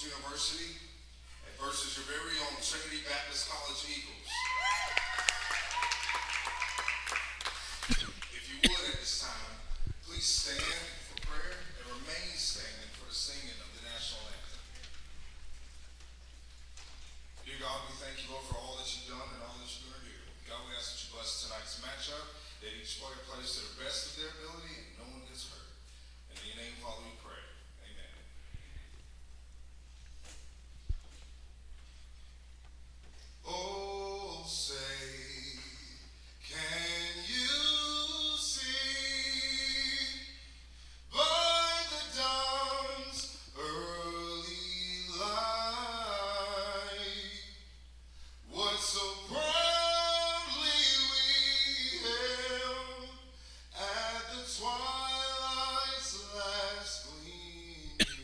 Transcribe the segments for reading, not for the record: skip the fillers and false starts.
University versus your very own Trinity Baptist College Eagles. If you would at this time, please stand for prayer and remain standing for the singing of the national anthem. Dear God, we thank you, Lord, for all that you've done and all that you're going to do. God, we ask that you bless tonight's matchup, that each player plays to the best of their ability and no one gets hurt. In your name, Father, we pray. Amen. Oh, say, can you see by the dawn's early light what so proudly we hailed at the twilight's last gleaming,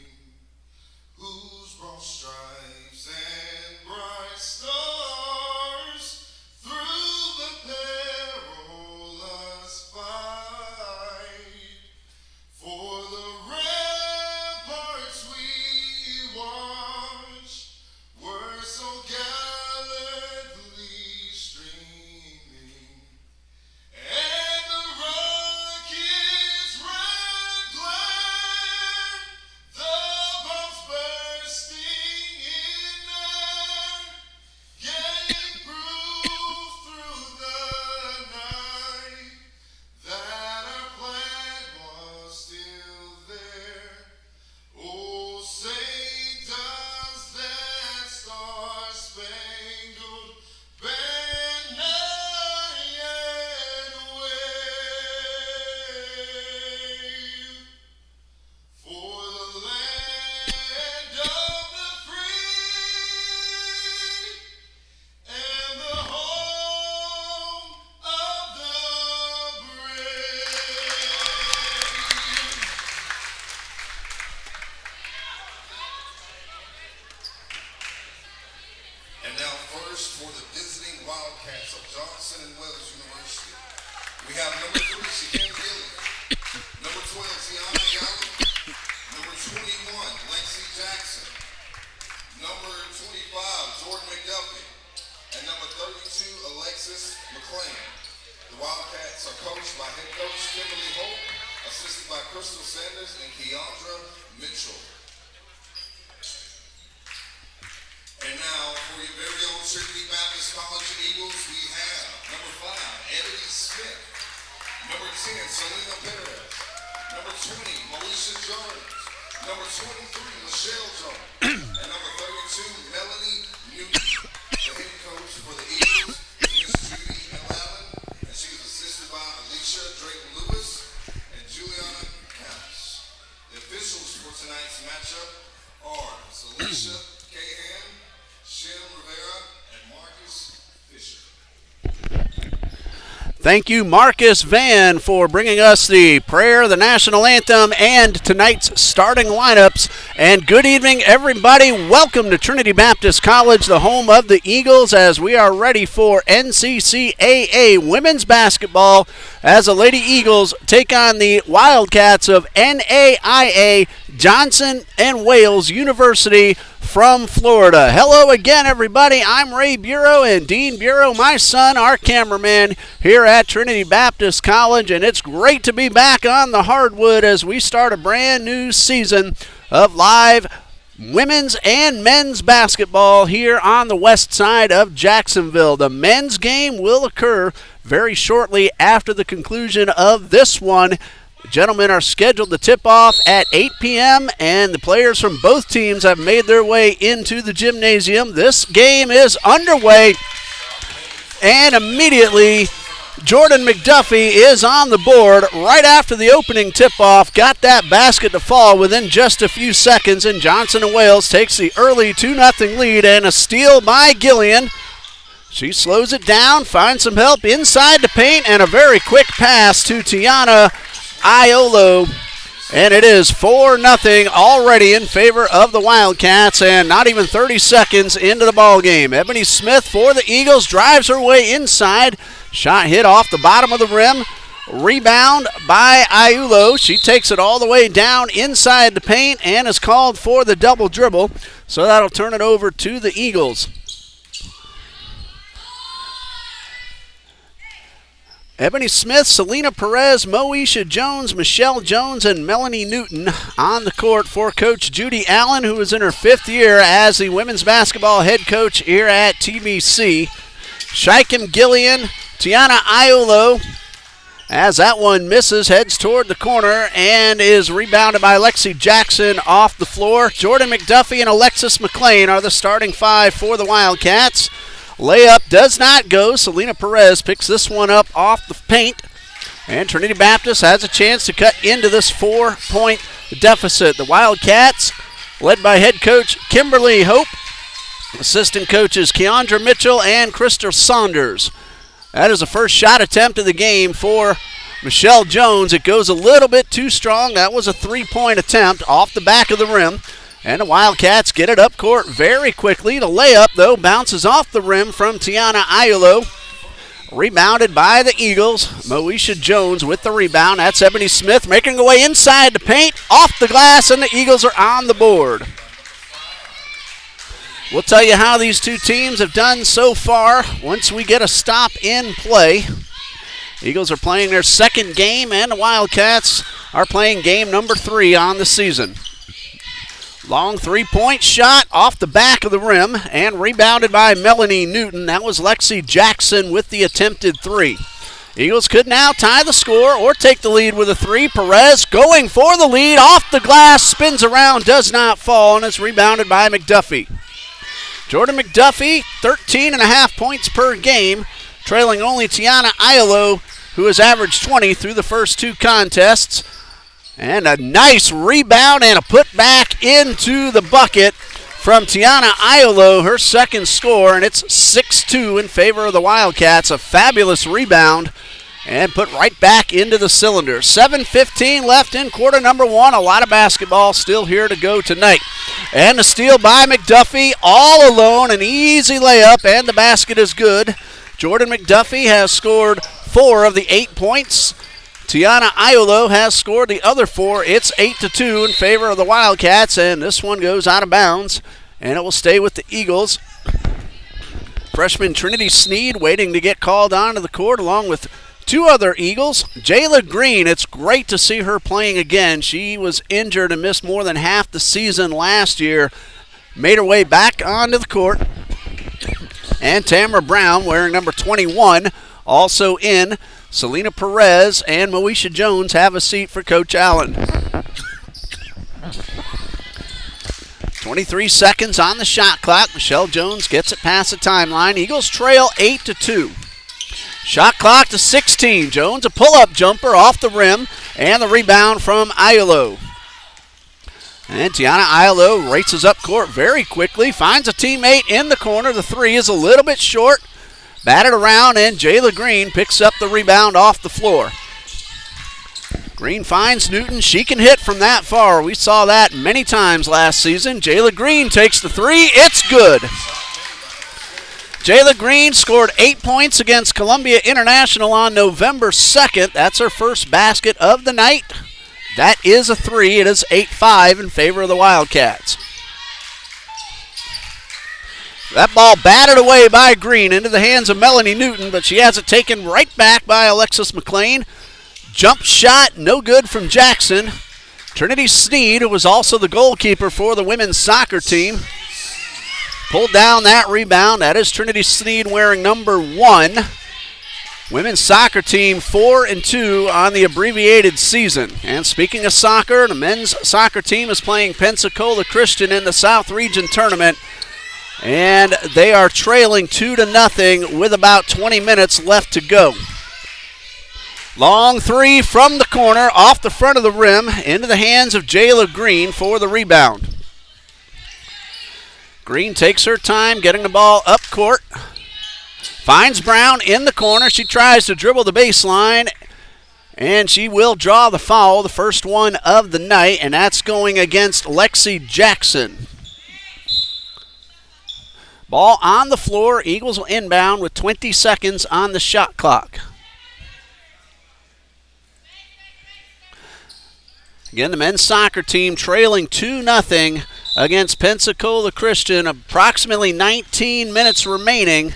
whose broad stripes and bright stars through the perilous fight for the ramparts we watched were so gallantly streaming, and the rocket's red glare, the bombs bursting in air, gave proof through the night that our flag was still there. Oh, say does that star-spangled banner yet wave for the land of the free and the home of the brave. And now first for the visiting Wildcats of Johnson and Wales University, we have number 3, Shaquem Gillian, number 12, Tiana Gallo, number 21, Lexi Jackson, number 25, Jordan McDuffie, and number 32, Alexis McClain. The Wildcats are coached by head coach Kimberly Holt, assisted by Crystal Sanders and Keandra Mitchell. And now, for your very own Trinity Baptist College Eagles, we have number 5, Ebony Smith, number 10, Selena Perez, number 20, Melisha Jones, number 23, Michelle Jones, and number 32, Melanie Newton. The head coach for the Eagles is Miss Judy L. Allen, and she is assisted by Alicia Drake Lewis and Juliana Campos. The officials for tonight's matchup are Alicia Cahan, Shem Rivera, and Marcus Fisher. Thank you, Marcus Van, for bringing us the prayer, the national anthem, and tonight's starting lineups. And good evening, everybody. Welcome to Trinity Baptist College, the home of the Eagles, as we are ready for NCCAA women's basketball as the Lady Eagles take on the Wildcats of NAIA Johnson and Wales University from Florida. Hello again, everybody. I'm Ray Bureau, and Dean Bureau, my son, our cameraman here at Trinity Baptist College, and it's great to be back on the hardwood as we start a brand new season of live women's and men's basketball here on the west side of Jacksonville. The men's game will occur very shortly after the conclusion of this one. Gentlemen are scheduled to tip off at 8 p.m., and the players from both teams have made their way into the gymnasium. This game is underway, and immediately Jordan McDuffie is on the board right after the opening tip-off. Got that basket to fall within just a few seconds, and Johnson and Wales takes the early 2-0 lead, and a steal by Gillian. She slows it down, finds some help inside the paint, and a very quick pass to Tiana Iolo, and it is 4-0 already in favor of the Wildcats, and not even 30 seconds into the ball game. Ebony Smith for the Eagles drives her way inside. Shot hit off the bottom of the rim. Rebound by Iulo. She takes it all the way down inside the paint and is called for the double dribble. So that'll turn it over to the Eagles. Ebony Smith, Selena Perez, Moesha Jones, Michelle Jones, and Melanie Newton on the court for Coach Judy Allen, who is in her 5th year as the women's basketball head coach here at TBC. Shikem Gillian, Tiana Iulo, as that one misses, heads toward the corner and is rebounded by Lexi Jackson off the floor. Jordan McDuffie and Alexis McLean are the starting 5 for the Wildcats. Layup does not go. Selena Perez picks this one up off the paint. And Trinity Baptist has a chance to cut into this 4-point deficit. The Wildcats, led by head coach Kimberly Hope, assistant coaches Keandra Mitchell and Krista Saunders. That is the first shot attempt of the game for Michelle Jones. It goes a little bit too strong. That was a 3-point attempt off the back of the rim. And the Wildcats get it up court very quickly. The layup, though, bounces off the rim from Tiana Iulo. Rebounded by the Eagles. Moesha Jones with the rebound. That's Ebony Smith making her way inside the paint, off the glass, and the Eagles are on the board. We'll tell you how these two teams have done so far once we get a stop in play. Eagles are playing their 2nd game, and the Wildcats are playing game number 3 on the season. Long 3-point shot off the back of the rim and rebounded by Melanie Newton. That was Lexi Jackson with the attempted 3. Eagles could now tie the score or take the lead with a 3. Perez going for the lead off the glass, spins around, does not fall, and is rebounded by McDuffie. Jordan McDuffie, 13.5 points per game, trailing only Tiana Iulo, who has averaged 20 through the first 2 contests. And a nice rebound and a putback into the bucket from Tiana Iulo, her 2nd score, and it's 6-2 in favor of the Wildcats. A fabulous rebound and put right back into the cylinder. 7:15 left in quarter number 1. A lot of basketball still here to go tonight. And the steal by McDuffie, all alone, an easy layup, and the basket is good. Jordan McDuffie has scored 4 of the 8 points. Tiana Iulo has scored the other 4. It's 8-2 in favor of the Wildcats, and this one goes out of bounds, and it will stay with the Eagles. Freshman Trinity Sneed waiting to get called onto the court along with 2 other Eagles. Jayla Green, it's great to see her playing again. She was injured and missed more than half the season last year. Made her way back onto the court. And Tamara Brown, wearing number 21, also in. Selena Perez and Moesha Jones have a seat for Coach Allen. 23 seconds on the shot clock. Michelle Jones gets it past the timeline. Eagles trail 8-2. Shot clock to 16. Jones, a pull-up jumper off the rim, and the rebound from Iulo. And Tiana Iulo races up court very quickly, finds a teammate in the corner. The 3 is a little bit short. Batted around, and Jayla Green picks up the rebound off the floor. Green finds Newton. She can hit from that far. We saw that many times last season. Jayla Green takes the 3. It's good. Jayla Green scored 8 points against Columbia International on November 2nd. That's her first basket of the night. That is a 3. It is 8-5 in favor of the Wildcats. That ball batted away by Green into the hands of Melanie Newton, but she has it taken right back by Alexis McLean. Jump shot, no good from Jackson. Trinity Sneed, who was also the goalkeeper for the women's soccer team, pulled down that rebound. That is Trinity Sneed wearing number 1. Women's soccer team 4-2 on the abbreviated season. And speaking of soccer, the men's soccer team is playing Pensacola Christian in the South Region Tournament. And they are trailing 2-0 with about 20 minutes left to go. Long 3 from the corner, off the front of the rim, into the hands of Jayla Green for the rebound. Green takes her time getting the ball up court. Finds Brown in the corner. She tries to dribble the baseline, and she will draw the foul, the first one of the night, and that's going against Lexi Jackson. Ball on the floor. Eagles will inbound with 20 seconds on the shot clock. Again, the men's soccer team trailing 2-0 against Pensacola Christian. Approximately 19 minutes remaining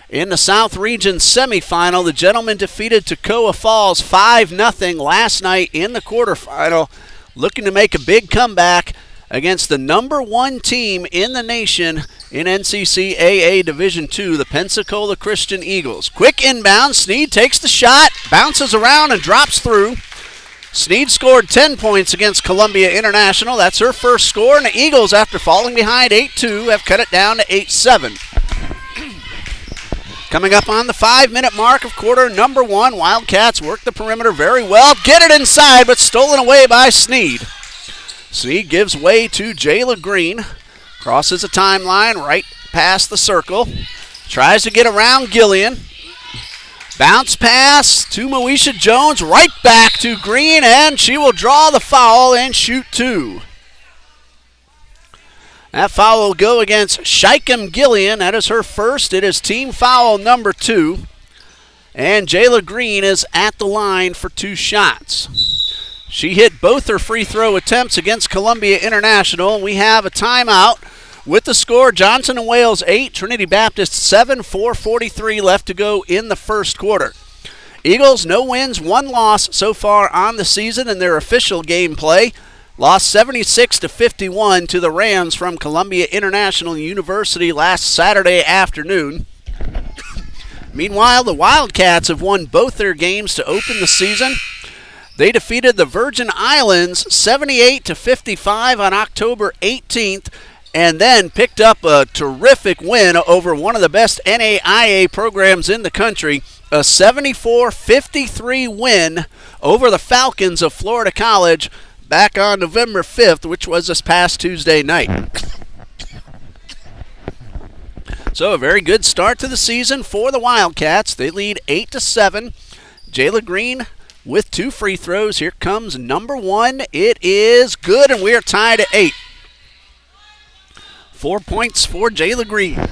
in the South Region semifinal. The gentlemen defeated Toccoa Falls 5-0 last night in the quarterfinal, looking to make a big comeback against the number 1 team in the nation in NCCAA Division II, the Pensacola Christian Eagles. Quick inbound, Sneed takes the shot, bounces around and drops through. Sneed scored 10 points against Columbia International. That's her first score, and the Eagles, after falling behind 8-2, have cut it down to 8-7. Coming up on the 5-minute mark of quarter number 1, Wildcats work the perimeter very well. Get it inside, but stolen away by Sneed. Sneed gives way to Jayla Green. Crosses the timeline right past the circle. Tries to get around Gillian. Bounce pass to Moesha Jones. Right back to Green, and she will draw the foul and shoot 2. That foul will go against Shaikem Gillian. That is her first. It is team foul number 2. And Jayla Green is at the line for 2 shots. She hit both her free throw attempts against Columbia International. We have a timeout with the score. Johnson and Wales 8, Trinity Baptist 7, 4:43 left to go in the first quarter. Eagles, no wins, 1 loss so far on the season in their official game play. Lost 76-51 to the Rams from Columbia International University last Saturday afternoon. Meanwhile, the Wildcats have won both their games to open the season. They defeated the Virgin Islands 78-55 on October 18th, and then picked up a terrific win over one of the best NAIA programs in the country, a 74-53 win over the Falcons of Florida College back on November 5th, which was this past Tuesday night. So a very good start to the season for the Wildcats. They lead 8-7. Jayla Green with 2 free throws. Here comes number 1. It is good, and we are tied at 8. 4 points for Jayla Green.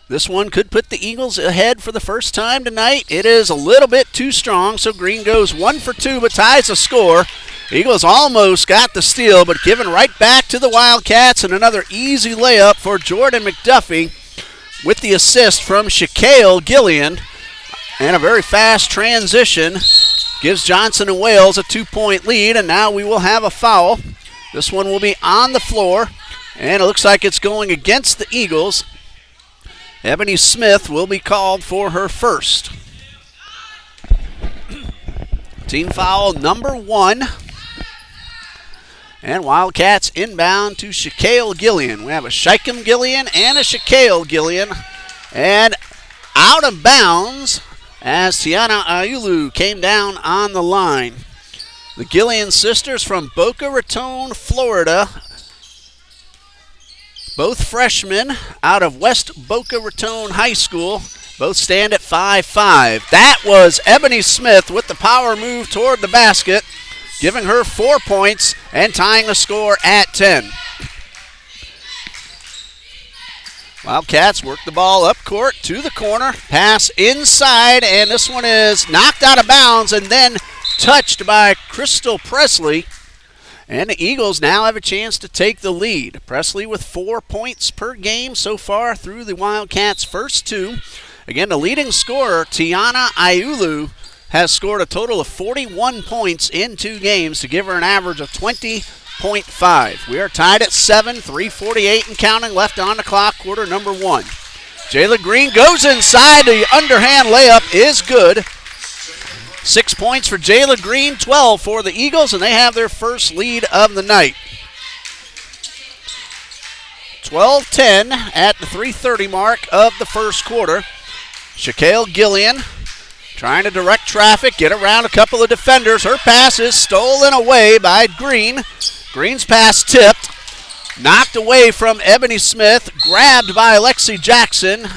This one could put the Eagles ahead for the first time tonight. It is a little bit too strong, so Green goes 1 for 2 but ties the score. Eagles almost got the steal, but given right back to the Wildcats, and another easy layup for Jordan McDuffie with the assist from Shaquille Gillian. And a very fast transition gives Johnson and Wales a 2-point lead, and now we will have a foul. This one will be on the floor, and it looks like it's going against the Eagles. Ebony Smith will be called for her first. Team foul number 1. And Wildcats inbound to Shaquille Gillian. We have a Shaikem Gillian and a Shaquille Gillian. And out of bounds as Tiana Ayulu came down on the line. The Gillian sisters from Boca Raton, Florida. Both freshmen out of West Boca Raton High School. Both stand at 5'5". That was Ebony Smith with the power move toward the basket, giving her 4 points and tying the score at 10. Wildcats work the ball up court to the corner. Pass inside, and this one is knocked out of bounds and then touched by Crystal Presley. And the Eagles now have a chance to take the lead. Presley with 4 points per game so far through the Wildcats' first 2. Again, the leading scorer, Tiana Ayulu, has scored a total of 41 points in 2 games to give her an average of 20.5. We are tied at 7, 3:48 and counting left on the clock, quarter number 1. Jayla Green goes inside. The underhand layup is good. 6 points for Jayla Green, 12 for the Eagles, and they have their first lead of the night. 12-10 at the 3:30 mark of the first quarter. Shaquille Gillian trying to direct traffic, get around a couple of defenders. Her pass is stolen away by Green. Green's pass tipped, knocked away from Ebony Smith, grabbed by Lexi Jackson,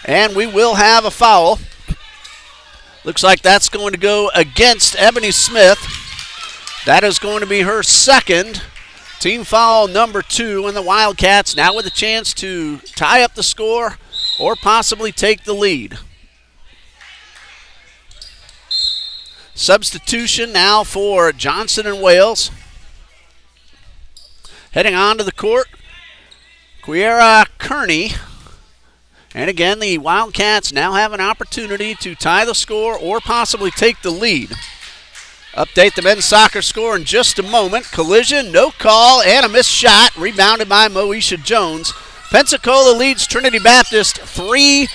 and we will have a foul. Looks like that's going to go against Ebony Smith. That is going to be her second. Team foul number 2, and the Wildcats now with a chance to tie up the score or possibly take the lead. Substitution now for Johnson and Wales. Heading onto the court, Quiera Kearney. And again, the Wildcats now have an opportunity to tie the score or possibly take the lead. Update the men's soccer score in just a moment. Collision, no call, and a missed shot. Rebounded by Moesha Jones. Pensacola leads Trinity Baptist 3-1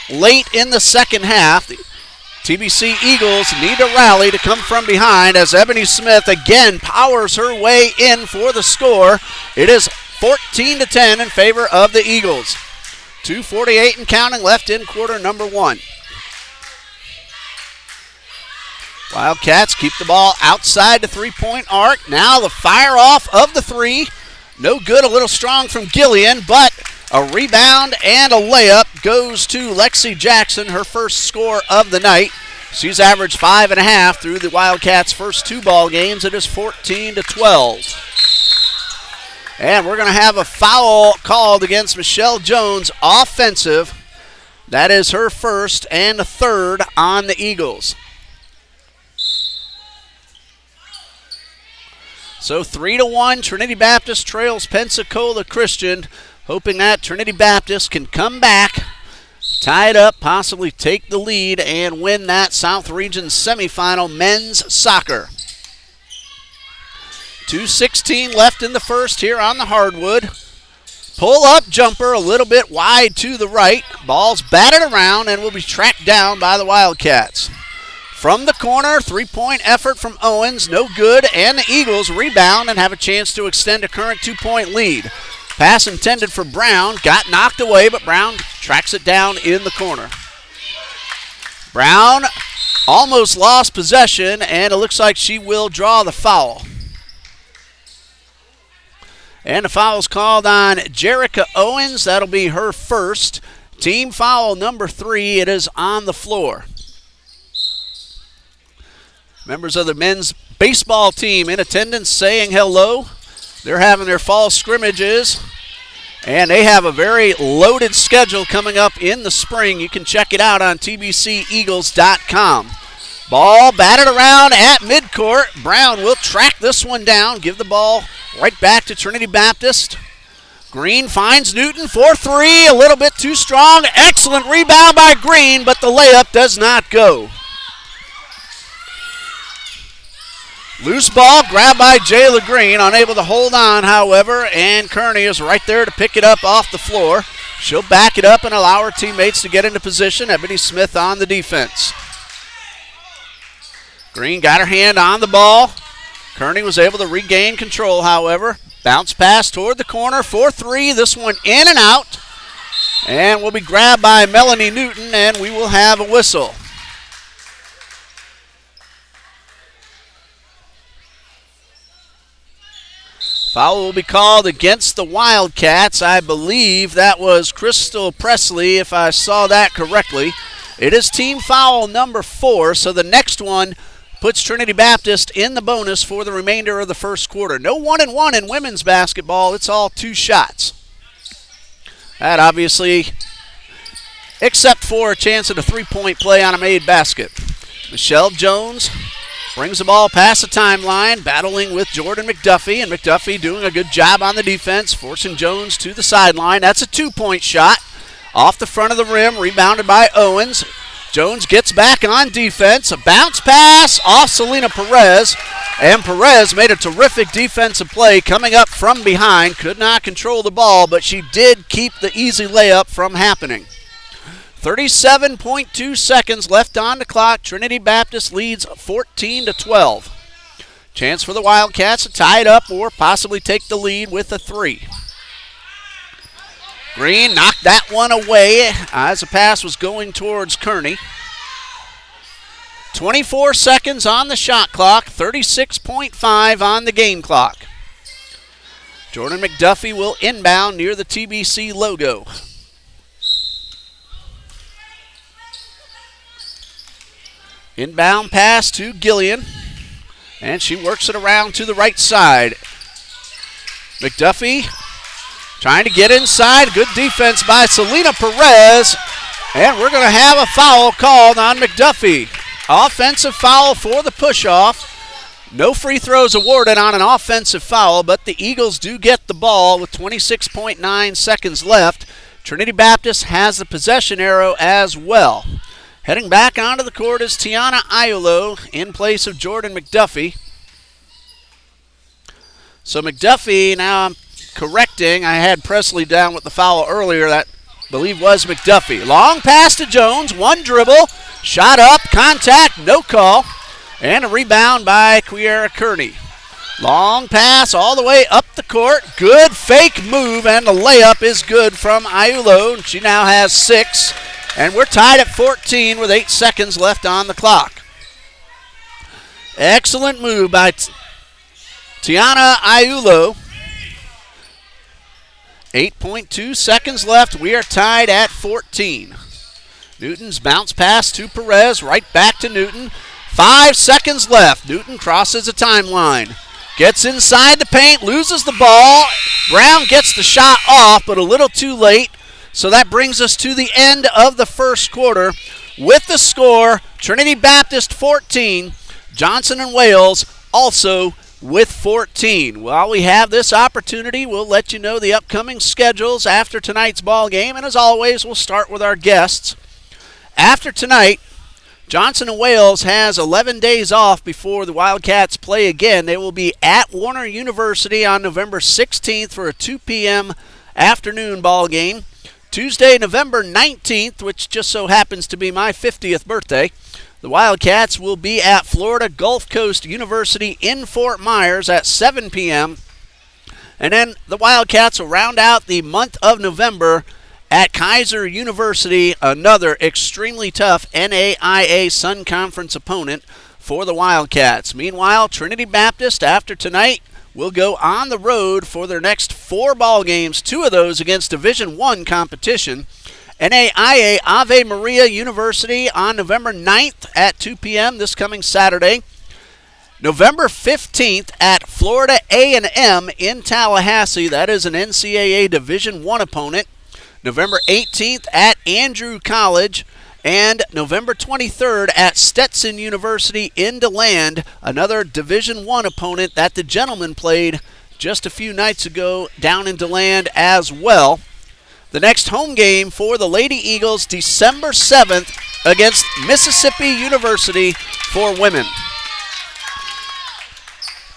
late in the second half. The TBC Eagles need to rally to come from behind as Ebony Smith again powers her way in for the score. It is 14-10 in favor of the Eagles. 2:48 and counting left in quarter number one. Wildcats keep the ball outside the three-point arc. Now the fire off of the three. No good, a little strong from Gillian, but a rebound and a layup goes to Lexi Jackson, her first score of the night. She's averaged 5.5 through the Wildcats' first two ball games. It is 14-12. And we're going to have a foul called against Michelle Jones, offensive. That is her first and a third on the Eagles. So 3-1, Trinity Baptist trails Pensacola Christian, hoping that Trinity Baptist can come back, tie it up, possibly take the lead, and win that South Region semifinal men's soccer. 2:16 left in the first here on the hardwood. Pull-up jumper a little bit wide to the right. Ball's batted around and will be tracked down by the Wildcats. From the corner, three-point effort from Owens, no good, and the Eagles rebound and have a chance to extend a current two-point lead. Pass intended for Brown, got knocked away, but Brown tracks it down in the corner. Brown almost lost possession, and it looks like she will draw the foul. And the foul is called on Jerica Owens. That'll be her first. Team foul number 3. It is on the floor. Members of the men's baseball team in attendance saying hello. They're having their fall scrimmages. And they have a very loaded schedule coming up in the spring. You can check it out on tbceagles.com. Ball batted around at midcourt. Brown will track this one down, give the ball right back to Trinity Baptist. Green finds Newton for three, a little bit too strong. Excellent rebound by Green, but the layup does not go. Loose ball grabbed by Jayla Green, unable to hold on, however, and Kearney is right there to pick it up off the floor. She'll back it up and allow her teammates to get into position. Ebony Smith on the defense. Green got her hand on the ball. Kearney was able to regain control, however. Bounce pass toward the corner for three. This one in and out. And will be grabbed by Melanie Newton, and we will have a whistle. Foul will be called against the Wildcats. I believe that was Crystal Presley, if I saw that correctly. It is team foul number 4, so the next one puts Trinity Baptist in the bonus for the remainder of the first quarter. No 1-and-1 in women's basketball. It's all 2 shots. That obviously, except for a chance at a three-point play on a made basket. Michelle Jones brings the ball past the timeline, battling with Jordan McDuffie, and McDuffie doing a good job on the defense, forcing Jones to the sideline. That's a 2-point shot off the front of the rim, rebounded by Owens. Jones gets back on defense. A bounce pass off Selena Perez, and Perez made a terrific defensive play coming up from behind. Could not control the ball, but she did keep the easy layup from happening. 37.2 seconds left on the clock. Trinity Baptist leads 14-12. Chance for the Wildcats to tie it up or possibly take the lead with a 3. Green knocked that one away as the pass was going towards Kearney. 24 seconds on the shot clock, 36.5 on the game clock. Jordan McDuffie will inbound near the TBC logo. Inbound pass to Gillian, and she works it around to the right side. McDuffie trying to get inside. Good defense by Selena Perez, and we're going to have a foul called on McDuffie. offensive foul for the push-off. No free throws awarded on an offensive foul, but the Eagles do get the ball with 26.9 seconds left. Trinity Baptist has the possession arrow as well. Heading back onto the court is Tiana Iulo in place of Jordan McDuffie. So McDuffie, now I'm correcting. I had Presley down with the foul earlier. That, I believe, was McDuffie. Long pass to Jones. One dribble. Shot up. Contact. No call. And a rebound by Quiera Kearney. Long pass all the way up the court. Good fake move, and the layup is good from Iulo. She now has 6. And we're tied at 14 with 8 seconds left on the clock. Excellent move by Tiana Iulo. 8.2 seconds left. We are tied at 14. Newton's bounce pass to Perez. Right back to Newton. 5 seconds left. Newton crosses the timeline. Gets inside the paint. Loses the ball. Brown gets the shot off, but a little too late. So that brings us to the end of the first quarter with the score, Trinity Baptist 14, Johnson and Wales also with 14. While we have this opportunity, we'll let you know the upcoming schedules after tonight's ball game, and as always, we'll start with our guests. After tonight, Johnson and Wales has 11 days off before the Wildcats play again. They will be at Warner University on November 16th for a 2 p.m. afternoon ball game. Tuesday, November 19th, which just so happens to be my 50th birthday, the Wildcats will be at Florida Gulf Coast University in Fort Myers at 7 p.m. And then the Wildcats will round out the month of November at Kaiser University, another extremely tough NAIA Sun Conference opponent for the Wildcats. Meanwhile, Trinity Baptist, after tonight, will go on the road for their next 4 ball games, 2 of those against Division I competition. NAIA Ave Maria University on November 9th at 2 p.m. this coming Saturday. November 15th at Florida A&M in Tallahassee. That is an NCAA Division I opponent. November 18th at Andrew College. And November 23rd at Stetson University in DeLand, another Division I opponent that the gentlemen played just a few nights ago down in DeLand as well. The next home game for the Lady Eagles, December 7th against Mississippi University for women.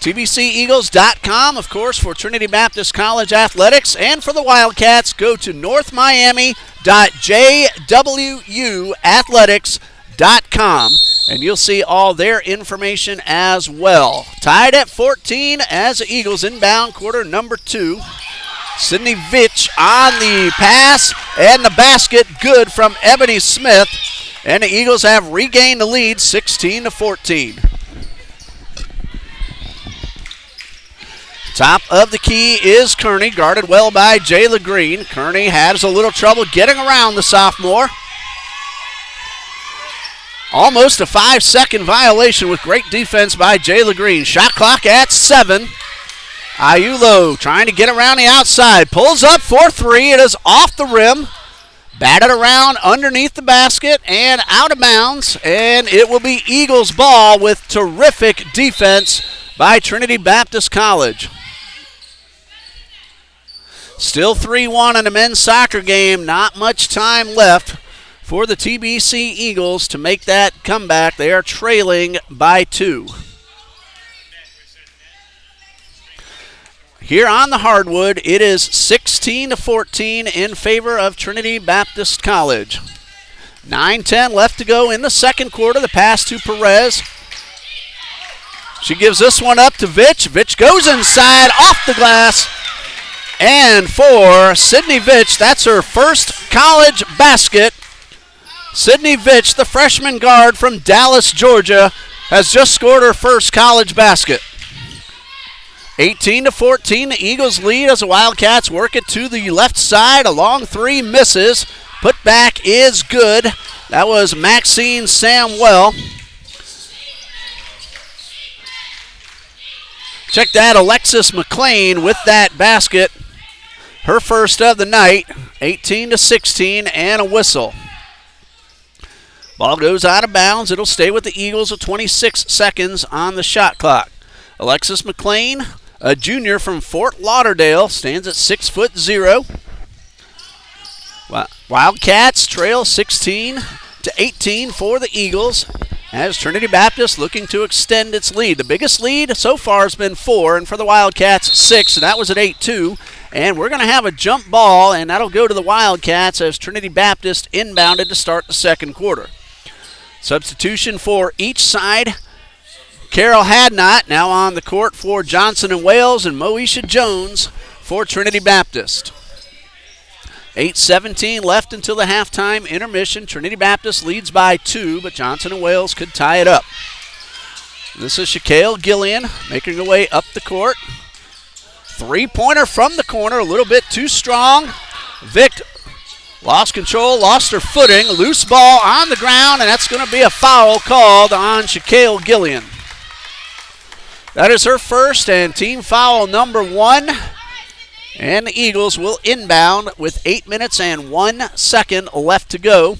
TBCEagles.com, of course, for Trinity Baptist College Athletics. And for the Wildcats, go to northmiami.jwuathletics.com, and you'll see all their information as well. Tied at 14 as the Eagles inbound quarter number 2. Sydney Vitch on the pass, and the basket good from Ebony Smith. And the Eagles have regained the lead 16-14. Top of the key is Kearney, guarded well by Jayla Green. Kearney has a little trouble getting around the sophomore. Almost a 5-second violation with great defense by Jayla Green. Shot clock at 7. Iulo trying to get around the outside. Pulls up for 3. It is off the rim. Batted around underneath the basket and out of bounds. And it will be Eagles ball with terrific defense by Trinity Baptist College. Still 3-1 in the men's soccer game. Not much time left for the TBC Eagles to make that comeback. They are trailing by 2. Here on the hardwood, it is 16-14 in favor of Trinity Baptist College. 9:10 left to go in the second quarter. The pass to Perez. She gives this one up to Vitch. Vitch goes inside, off the glass. And for Sydney Vitch, that's her first college basket. Sydney Vitch, the freshman guard from Dallas, Georgia, has just scored her first college basket. 18-14, the Eagles lead as the Wildcats work it to the left side. A long 3 misses. Put back is good. That was Maxine Samwell. Check that, Alexis McLean with that basket. Her first of the night, 18-16, and a whistle. Ball goes out of bounds. It'll stay with the Eagles with 26 seconds on the shot clock. Alexis McLean, a junior from Fort Lauderdale, stands at 6'0". Wildcats trail 16-18 for the Eagles as Trinity Baptist looking to extend its lead. The biggest lead so far has been 4, and for the Wildcats, 6, and that was at 8-2. And we're going to have a jump ball, and that'll go to the Wildcats as Trinity Baptist inbounded to start the second quarter. Substitution for each side. Carol Hadnot now on the court for Johnson & Wales, and Moesha Jones for Trinity Baptist. 8:17 left until the halftime intermission. Trinity Baptist leads by 2, but Johnson & Wales could tie it up. This is Shaquille Gillian making her way up the court. Three-pointer from the corner, a little bit too strong. Vic lost control, lost her footing. Loose ball on the ground, and that's going to be a foul called on Shaquille Gillian. That is her first and team foul number 1. And the Eagles will inbound with 8 minutes and 1 second left to go.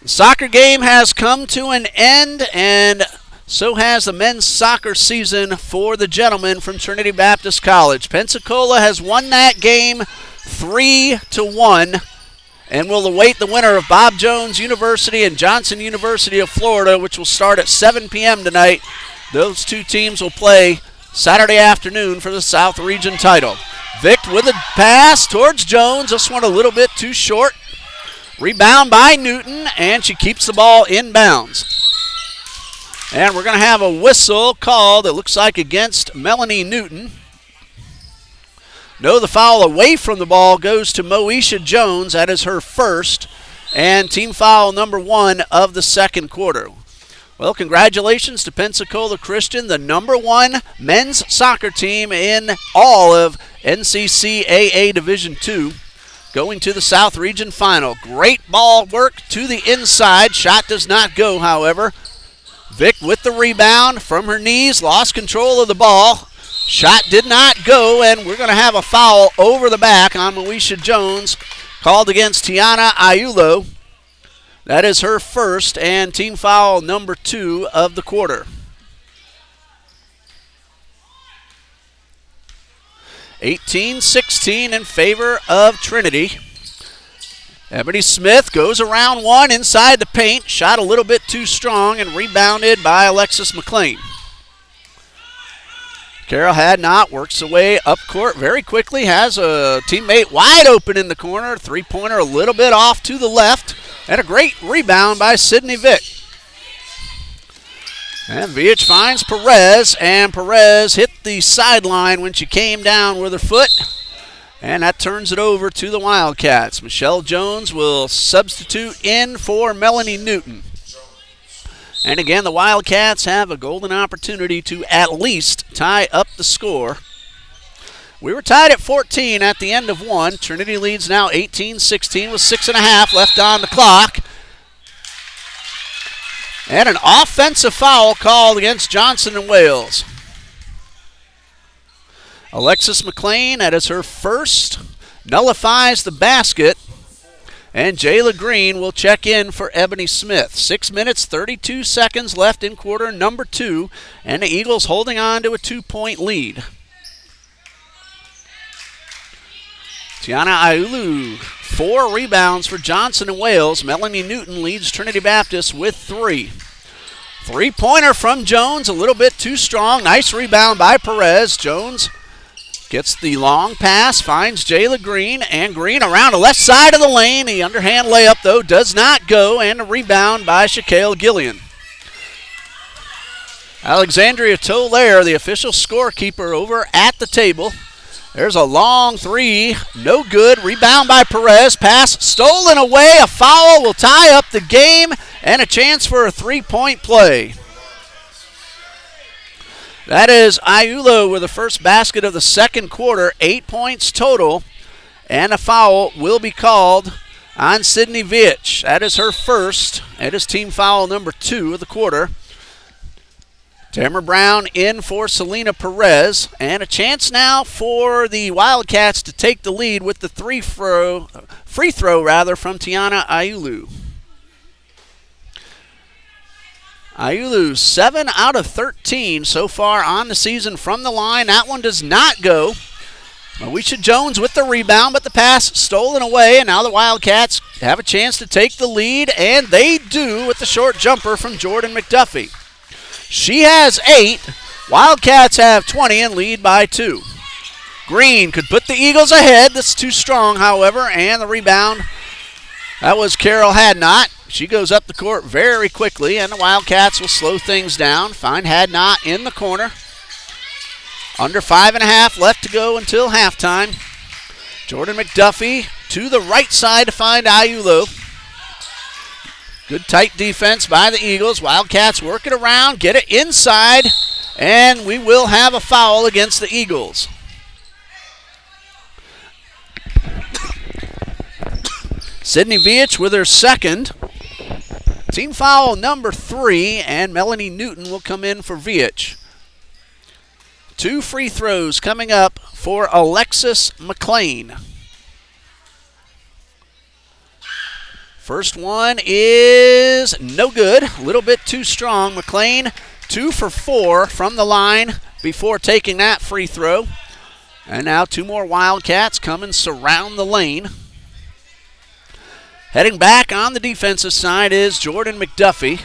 The soccer game has come to an end, and so has the men's soccer season for the gentlemen from Trinity Baptist College. Pensacola has won that game 3-1, and will await the winner of Bob Jones University and Johnson University of Florida, which will start at 7 p.m. tonight. Those two teams will play Saturday afternoon for the South Region title. Vic with a pass towards Jones. This one a little bit too short. Rebound by Newton, and she keeps the ball in bounds. And we're going to have a whistle called, it looks like, against Melanie Newton. No, the foul away from the ball goes to Moesha Jones. That is her first, and team foul number 1 of the second quarter. Well, congratulations to Pensacola Christian, the number 1 men's soccer team in all of NCCAA Division II, going to the South Region Final. Great ball work to the inside. Shot does not go, however. Vic with the rebound from her knees, lost control of the ball. Shot did not go, and we're going to have a foul over the back on Moesha Jones, called against Tiana Ayulo. That is her first and team foul number 2 of the quarter. 18-16 in favor of Trinity. Ebony Smith goes around one inside the paint. Shot a little bit too strong and rebounded by Alexis McLean. Carol Hadnot works away up court very quickly. Has a teammate wide open in the corner. Three-pointer a little bit off to the left. And a great rebound by Sydney Vick. And Vich finds Perez, and Perez hit the sideline when she came down with her foot. And that turns it over to the Wildcats. Michelle Jones will substitute in for Melanie Newton. And again, the Wildcats have a golden opportunity to at least tie up the score. We were tied at 14 at the end of one. Trinity leads now 18-16 with 6.5 left on the clock. And an offensive foul called against Johnson & Wales. Alexis McLean, that is her first, nullifies the basket. And Jayla Green will check in for Ebony Smith. 6 minutes, 32 seconds left in quarter number 2. And the Eagles holding on to a 2-point lead. Tiana Ayulu, 4 rebounds for Johnson & Wales. Melanie Newton leads Trinity Baptist with 3. Three-pointer from Jones, a little bit too strong. Nice rebound by Perez. Jones gets the long pass, finds Jayla Green, and Green around the left side of the lane. The underhand layup, though, does not go, and a rebound by Shaquille Gillian. Alexandria Tolaire, the official scorekeeper over at the table. There's a long three, no good. Rebound by Perez, pass stolen away. A foul will tie up the game, and a chance for a 3-point play. That is Ayulo with the first basket of the second quarter, 8 points total, and a foul will be called on Sydney Vich. That is her first. That is team foul number 2 of the quarter. Tamara Brown in for Selena Perez, and a chance now for the Wildcats to take the lead with the free throw from Tiana Ayulu. Iulu 7 out of 13 so far on the season from the line. That one does not go. Moesha Jones with the rebound, but the pass stolen away, and now the Wildcats have a chance to take the lead, and they do with the short jumper from Jordan McDuffie. She has 8. Wildcats have 20 and lead by 2. Green could put the Eagles ahead. That's too strong, however, and the rebound, that was Carol Hadnot. She goes up the court very quickly, and the Wildcats will slow things down. Find Hadnot in the corner. Under 5.5 left to go until halftime. Jordan McDuffie to the right side to find Iulu. Good tight defense by the Eagles. Wildcats work it around, get it inside, and we will have a foul against the Eagles. Sydney Viech with her second. Team foul number 3, and Melanie Newton will come in for Viech. 2 free throws coming up for Alexis McLean. First one is no good. A little bit too strong. McLean 2 for 4 from the line before taking that free throw. And now 2 more Wildcats come and surround the lane. Heading back on the defensive side is Jordan McDuffie.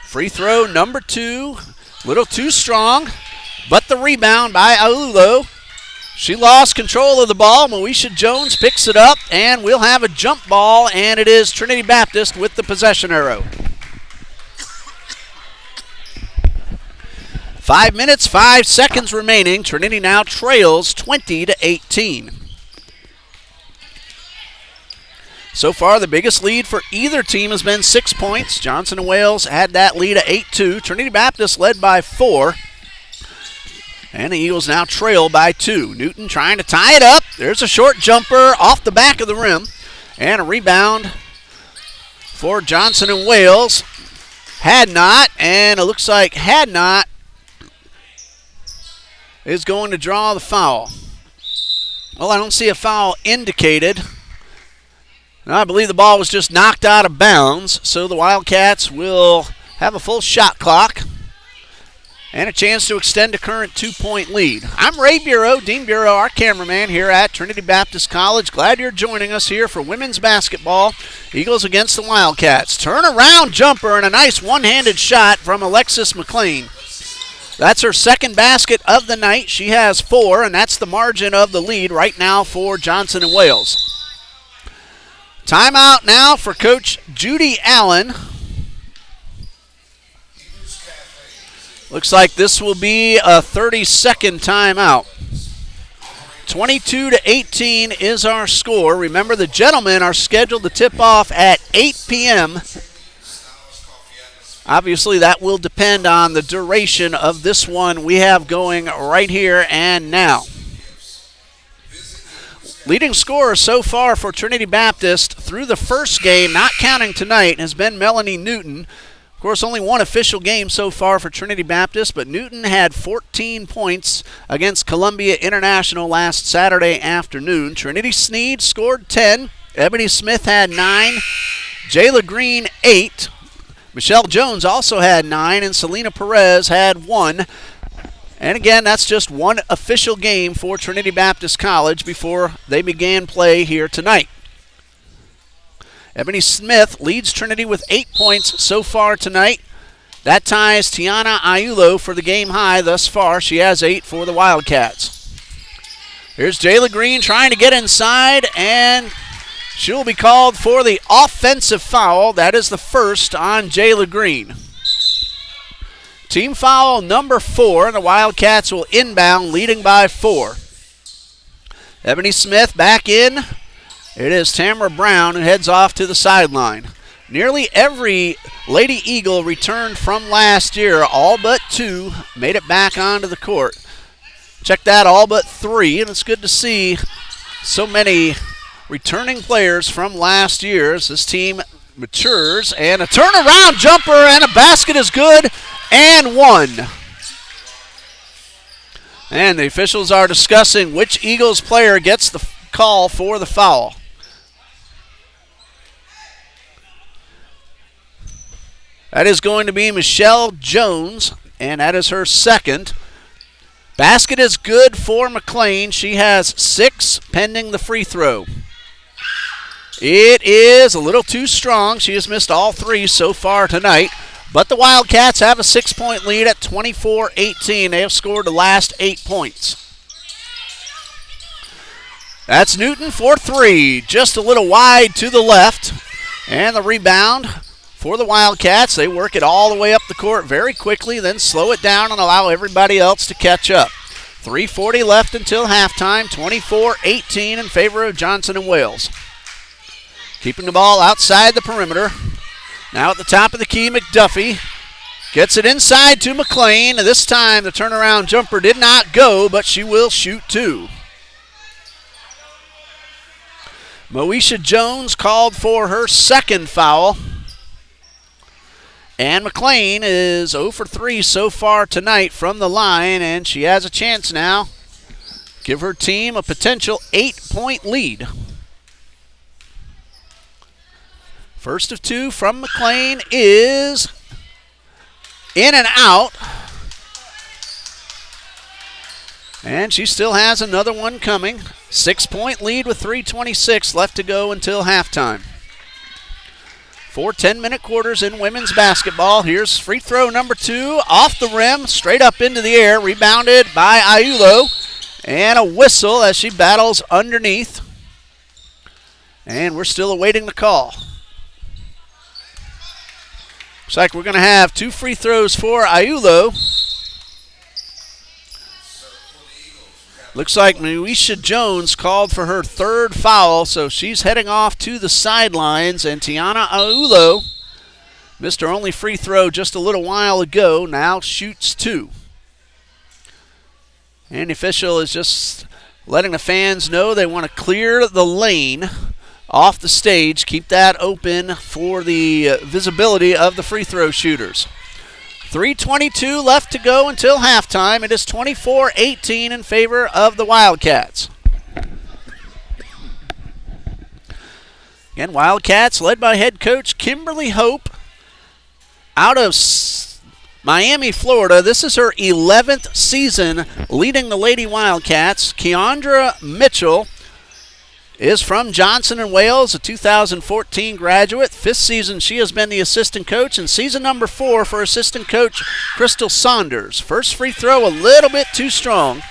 Free throw number 2. Little too strong. But the rebound by Aulo. She lost control of the ball. Moesha Jones picks it up, and we'll have a jump ball, and it is Trinity Baptist with the possession arrow. 5 minutes, 5 seconds remaining. Trinity now trails 20-18. So far, the biggest lead for either team has been 6 points. Johnson and Wales had that lead at 8-2. Trinity Baptist led by 4. And the Eagles now trail by 2. Newton trying to tie it up. There's a short jumper off the back of the rim. And a rebound for Johnson and Wales. Hadnot, and it looks like Hadnot is going to draw the foul. Well, I don't see a foul indicated. I believe the ball was just knocked out of bounds, so the Wildcats will have a full shot clock and a chance to extend a current 2-point lead. I'm Ray Bureau, Dean Bureau, our cameraman here at Trinity Baptist College. Glad you're joining us here for women's basketball. Eagles against the Wildcats. Turnaround jumper and a nice one-handed shot from Alexis McLean. That's her second basket of the night. She has 4, and that's the margin of the lead right now for Johnson and Wales. Timeout now for Coach Judy Allen. Looks like this will be a 30-second timeout. 22-18 is our score. Remember, the gentlemen are scheduled to tip off at 8 p.m. Obviously, that will depend on the duration of this one we have going right here and now. Leading scorer so far for Trinity Baptist through the first game, not counting tonight, has been Melanie Newton. Of course, only one official game so far for Trinity Baptist, but Newton had 14 points against Columbia International last Saturday afternoon. Trinity Sneed scored 10. Ebony Smith had 9. Jayla Green, 8. Michelle Jones also had 9, and Selena Perez had 1. And again, that's just one official game for Trinity Baptist College before they began play here tonight. Ebony Smith leads Trinity with 8 points so far tonight. That ties Tiana Aiulo for the game high thus far. She has 8 for the Wildcats. Here's Jayla Green trying to get inside, and she'll be called for the offensive foul. That is the first on Jayla Green. Team foul number 4, and the Wildcats will inbound, leading by 4. Ebony Smith back in. It is Tamara Brown who heads off to the sideline. Nearly every Lady Eagle returned from last year. All but 2 made it back onto the court. Check that, all but 3, and it's good to see so many returning players from last year as this team matures. And a turnaround jumper, and a basket is good, and 1. And the officials are discussing which Eagles player gets the call for the foul. That is going to be Michelle Jones, and that is her second. Basket is good for McLean. She has 6 pending the free throw. It is a little too strong. She has missed all 3 so far tonight. But the Wildcats have a 6-point lead at 24-18. They have scored the last 8 points. That's Newton for 3. Just a little wide to the left. And the rebound for the Wildcats. They work it all the way up the court very quickly, then slow it down and allow everybody else to catch up. 3:40 left until halftime, 24-18 in favor of Johnson & Wales. Keeping the ball outside the perimeter. Now at the top of the key, McDuffie gets it inside to McLean. This time the turnaround jumper did not go, but she will shoot 2. Moesha Jones called for her second foul. And McLean is 0 for 3 so far tonight from the line, and she has a chance now. Give her team a potential 8-point lead. First of 2 from McLean is in and out. And she still has another one coming. 6-point lead with 3:26 left to go until halftime. 4 10-minute quarters in women's basketball. Here's free throw number 2 off the rim, straight up into the air, rebounded by Aiulo. And a whistle as she battles underneath. And we're still awaiting the call. Looks like we're going to have 2 free throws for Aiulo. Looks like Moesha Jones called for her 3rd foul, so she's heading off to the sidelines. And Tiana Aiulo missed her only free throw just a little while ago, now shoots 2. And the official is just letting the fans know they want to clear the lane off the stage, keep that open for the visibility of the free throw shooters. 3:22 left to go until halftime. It is 24-18 in favor of the Wildcats. Again, Wildcats led by head coach Kimberly Hope out of Miami, Florida. This is her 11th season leading the Lady Wildcats. Keandra Mitchell is from Johnson & Wales, a 2014 graduate. 5th season she has been the assistant coach, and season number 4 for assistant coach Crystal Saunders. First free throw a little bit too strong.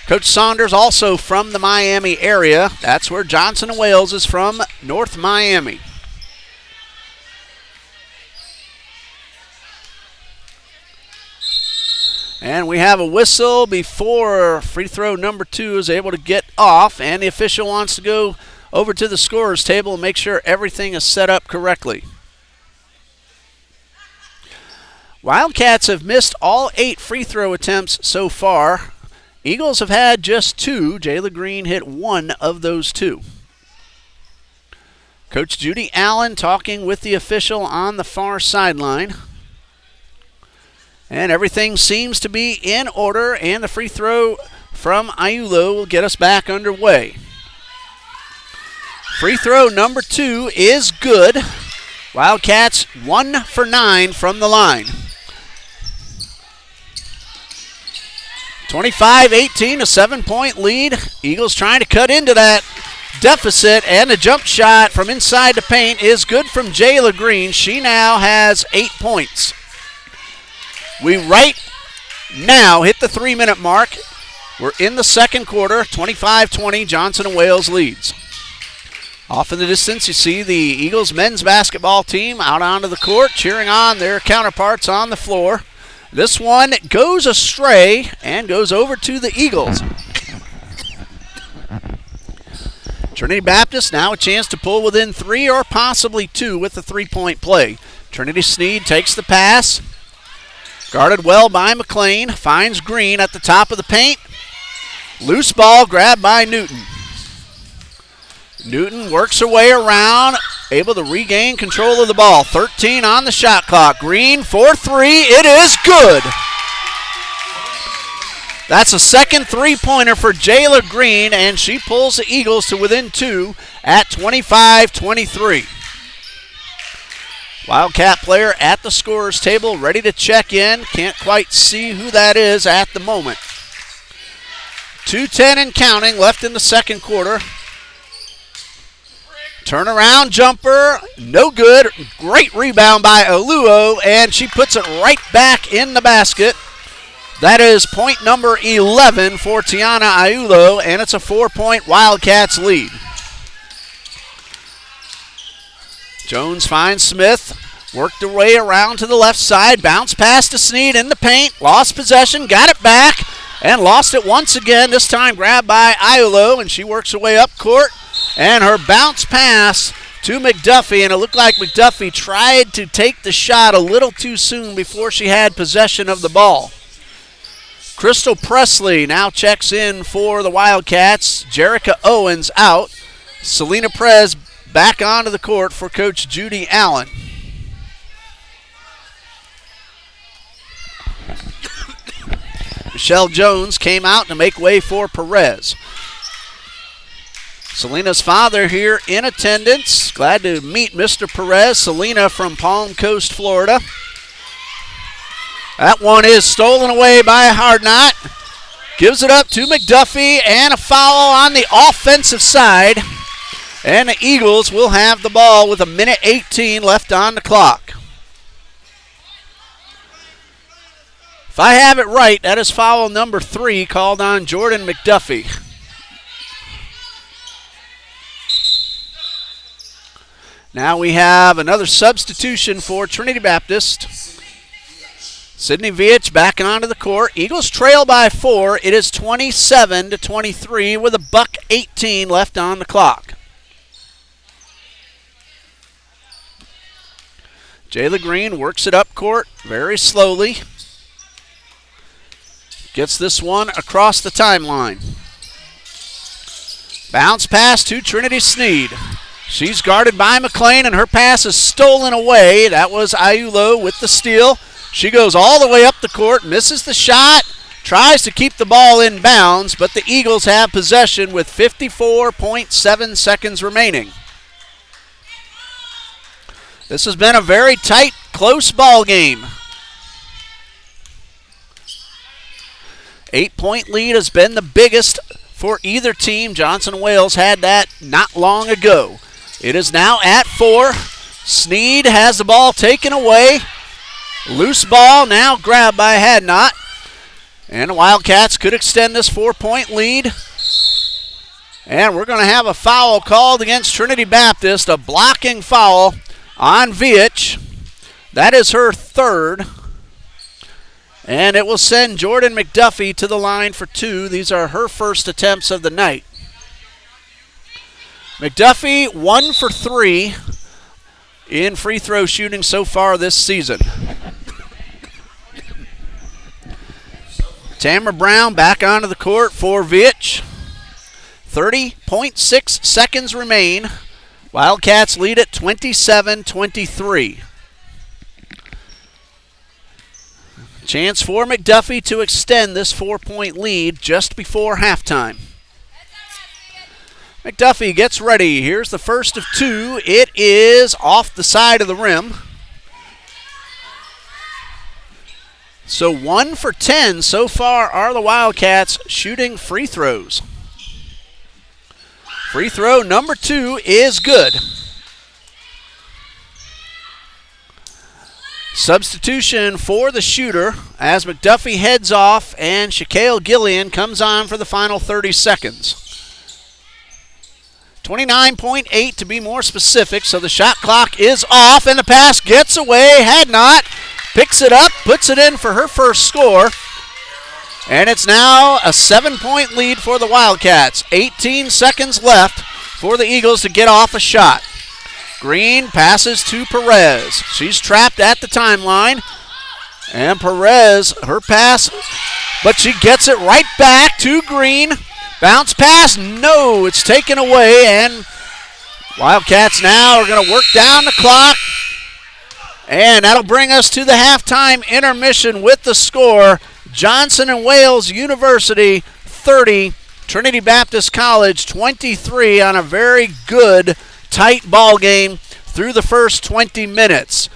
Coach Saunders also from the Miami area. That's where Johnson & Wales is from, North Miami. And we have a whistle before free throw number 2 is able to get off, and the official wants to go over to the scorer's table and make sure everything is set up correctly. Wildcats have missed all 8 free throw attempts so far. Eagles have had just 2. Jayla Green hit 1 of those 2. Coach Judy Allen talking with the official on the far sideline. And everything seems to be in order, and the free throw from Aiulo will get us back underway. Free throw number 2 is good. Wildcats 1 for 9 from the line. 25-18, a 7-point lead. Eagles trying to cut into that deficit, and the jump shot from inside the paint is good from Jayla Green. She now has 8 points. We right now hit the 3-minute mark. We're in the second quarter, 25-20, Johnson & Wales leads. Off in the distance, you see the Eagles men's basketball team out onto the court, cheering on their counterparts on the floor. This one goes astray and goes over to the Eagles. Trinity Baptist now a chance to pull within 3 or possibly 2 with the 3-point play. Trinity Sneed takes the pass. Guarded well by McLean. Finds Green at the top of the paint. Loose ball grabbed by Newton. Newton works her way around, able to regain control of the ball. 13 on the shot clock. Green for 3. It is good. That's a second 3-pointer for Jayla Green, and she pulls the Eagles to within 2 at 25-23. Wildcat player at the scorer's table, ready to check in. Can't quite see who that is at the moment. 2:10 and counting left in the second quarter. Turnaround jumper, no good. Great rebound by Oluo, and she puts it right back in the basket. That is point number 11 for Tiana Aiulo, and it's a 4-point Wildcats lead. Jones finds Smith, worked her way around to the left side, bounce pass to Sneed in the paint, lost possession, got it back, and lost it once again, this time grabbed by Aiulo, and she works her way up court, and her bounce pass to McDuffie, and it looked like McDuffie tried to take the shot a little too soon before she had possession of the ball. Crystal Presley now checks in for the Wildcats. Jerica Owens out. Selena Perez back onto the court for Coach Judy Allen. Michelle Jones came out to make way for Perez. Selena's father here in attendance. Glad to meet Mr. Perez. Selena from Palm Coast, Florida. That one is stolen away by Hardknott. Gives it up to McDuffie, and a foul on the offensive side. And the Eagles will have the ball with 1:18 left on the clock. If I have it right, that is foul number 3 called on Jordan McDuffie. Now we have another substitution for Trinity Baptist. Sydney Viech back onto the court. Eagles trail by 4. It is 27-23 with $1:18 left on the clock. Jayla Green works it up court very slowly. Gets this one across the timeline. Bounce pass to Trinity Sneed. She's guarded by McLean, and her pass is stolen away. That was Aiulo with the steal. She goes all the way up the court, misses the shot, tries to keep the ball in bounds, but the Eagles have possession with 54.7 seconds remaining. This has been a very tight, close ball game. 8-point lead has been the biggest for either team. Johnson Wales had that not long ago. It is now at 4. Sneed has the ball taken away. Loose ball now grabbed by Hadnot. And the Wildcats could extend this 4-point lead. And we're going to have a foul called against Trinity Baptist, a blocking foul on Viech. That is her third. And it will send Jordan McDuffie to the line for 2. These are her first attempts of the night. McDuffie 1 for 3 in free throw shooting so far this season. Tamara Brown back onto the court for Viech. 30.6 seconds remain. Wildcats lead at 27-23. Chance for McDuffie to extend this 4-point lead just before halftime. McDuffie gets ready. Here's the first of 2. It is off the side of the rim. So 1 for 10 so far are the Wildcats shooting free throws. Free throw number 2 is good. Substitution for the shooter as McDuffie heads off and Shaquille Gillian comes on for the final 30 seconds. 29.8 to be more specific, so the shot clock is off and the pass gets away. Hadnot picks it up, puts it in for her first score. And it's now a 7-point lead for the Wildcats. 18 seconds left for the Eagles to get off a shot. Green passes to Perez. She's trapped at the timeline. And Perez, her pass, but she gets it right back to Green. Bounce pass, no, it's taken away. And Wildcats now are going to work down the clock. And that'll bring us to the halftime intermission with the score. Johnson and Wales University 30, Trinity Baptist College 23 on a very good, tight ball game through the first 20 minutes.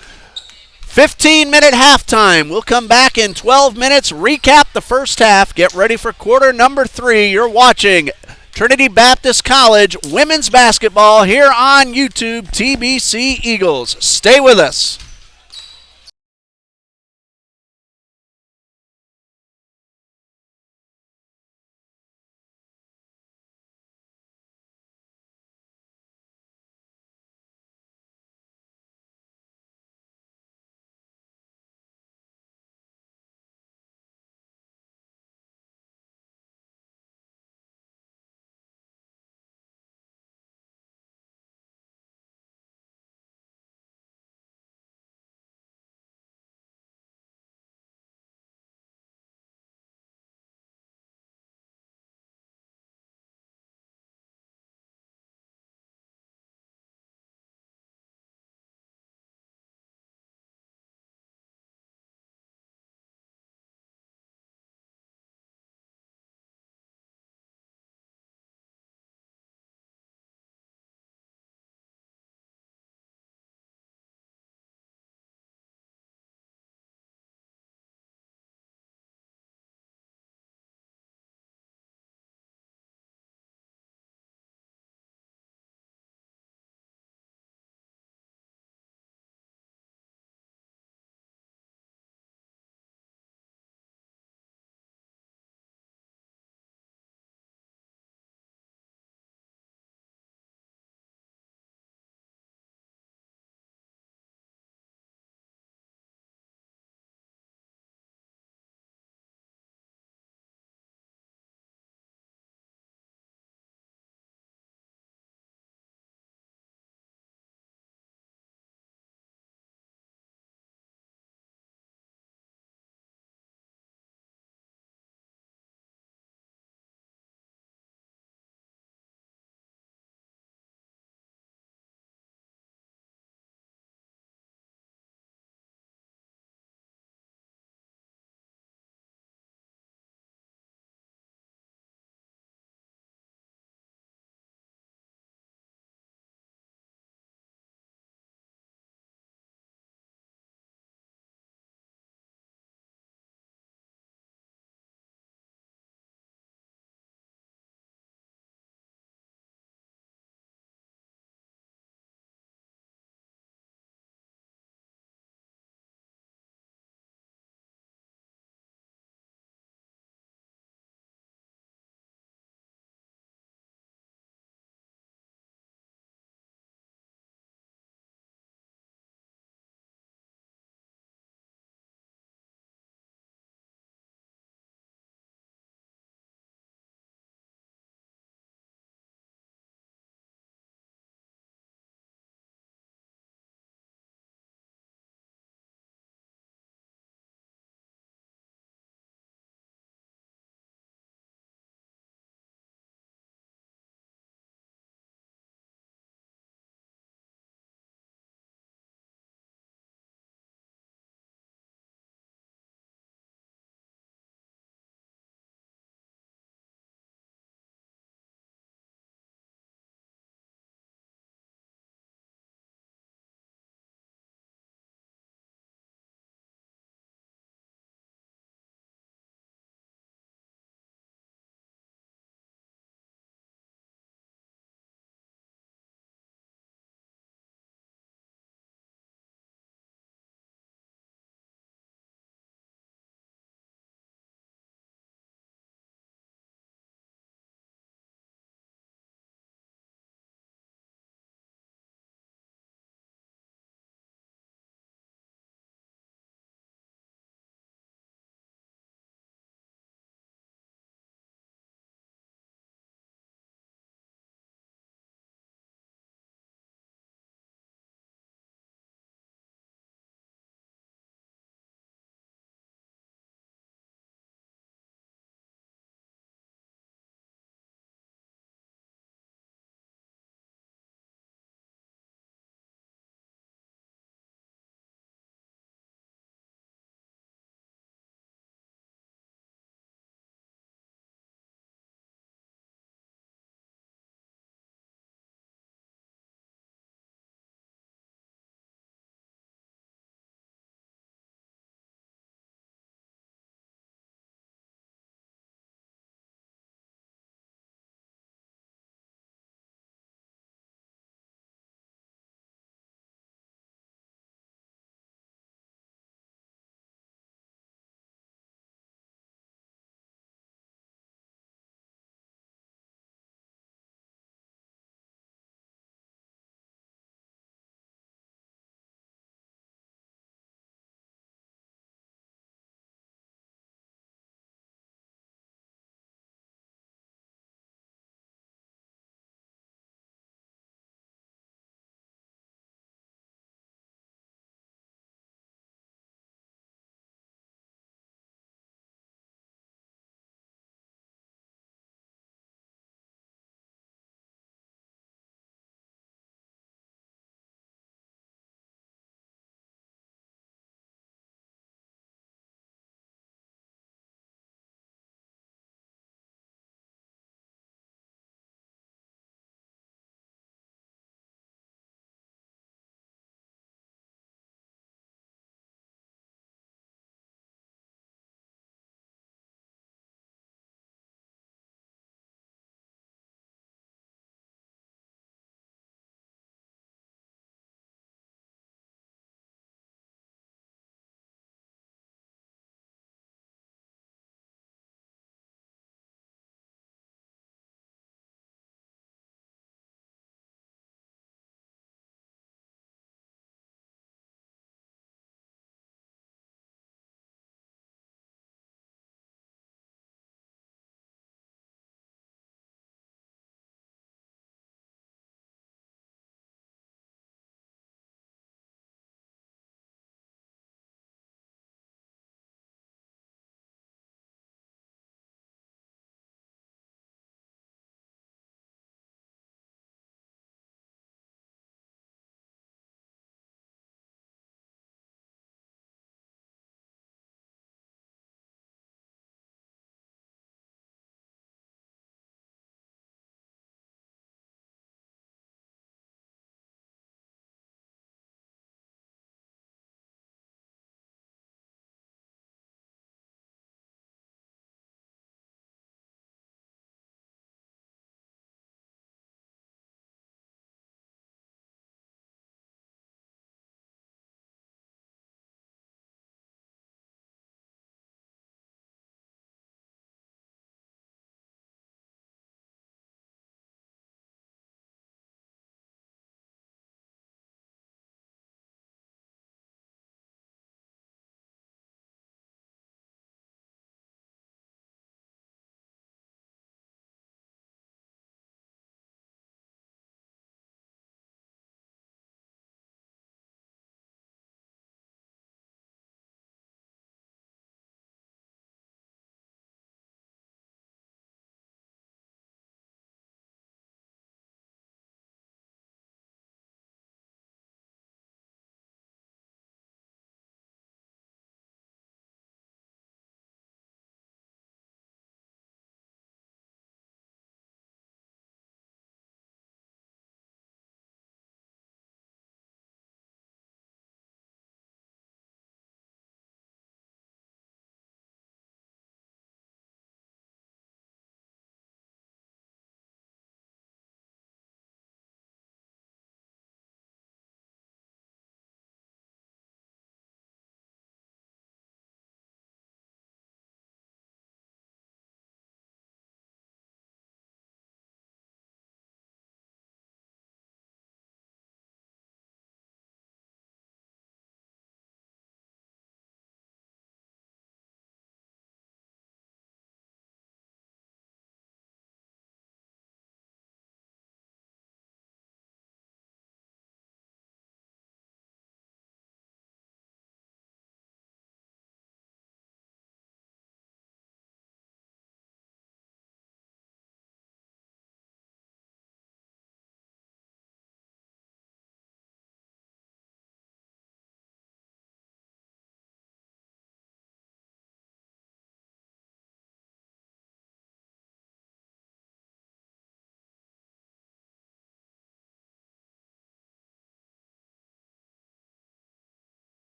15-minute halftime. We'll come back in 12 minutes, recap the first half, get ready for quarter number 3. You're watching Trinity Baptist College women's basketball here on YouTube, TBC Eagles. Stay with us.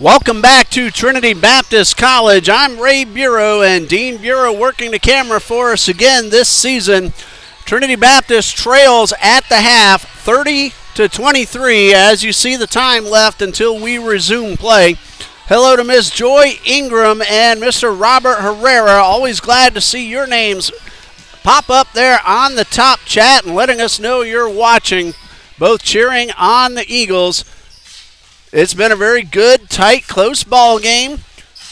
Welcome back to Trinity Baptist College. I'm Ray Bureau, and Dean Bureau working the camera for us again this season. Trinity Baptist trails at the half 30-23 as you see the time left until we resume play. Hello to Ms. Joy Ingram and Mr. Robert Herrera. Always glad to see your names pop up there on the top chat and letting us know you're watching, both cheering on the Eagles. It's been a very good, tight, close ball game.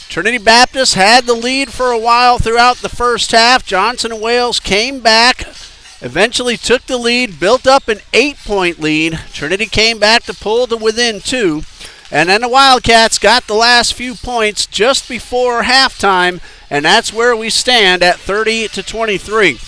Trinity Baptist had the lead for a while throughout the first half. Johnson and Wales came back, eventually took the lead, built up an 8-point lead. Trinity came back to pull to within 2. And then the Wildcats got the last few points just before halftime, and that's where we stand at 30-23.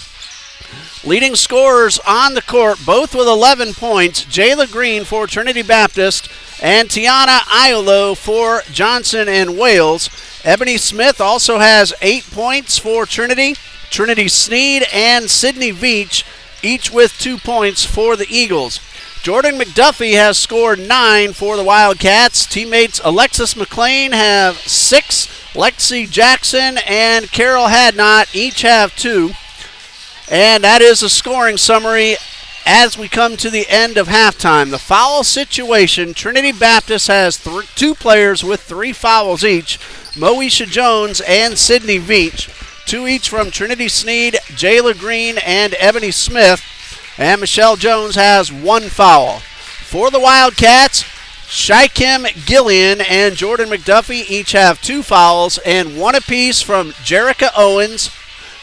Leading scorers on the court, both with 11 points, Jayla Green for Trinity Baptist and Tiana Iolo for Johnson and Wales. Ebony Smith also has 8 points for Trinity. Trinity Sneed and Sydney Veach, each with 2 points for the Eagles. Jordan McDuffie has scored 9 for the Wildcats. Teammates Alexis McLean have 6. Lexi Jackson and Carol Hadnot each have 2. And that is a scoring summary as we come to the end of halftime. The foul situation, Trinity Baptist has 2 players with 3 fouls each, Moesha Jones and Sydney Veach. 2 each from Trinity Sneed, Jayla Green, and Ebony Smith. And Michelle Jones has 1 foul. For the Wildcats, Shikim Gillian and Jordan McDuffie each have 2 fouls and 1 apiece from Jerica Owens,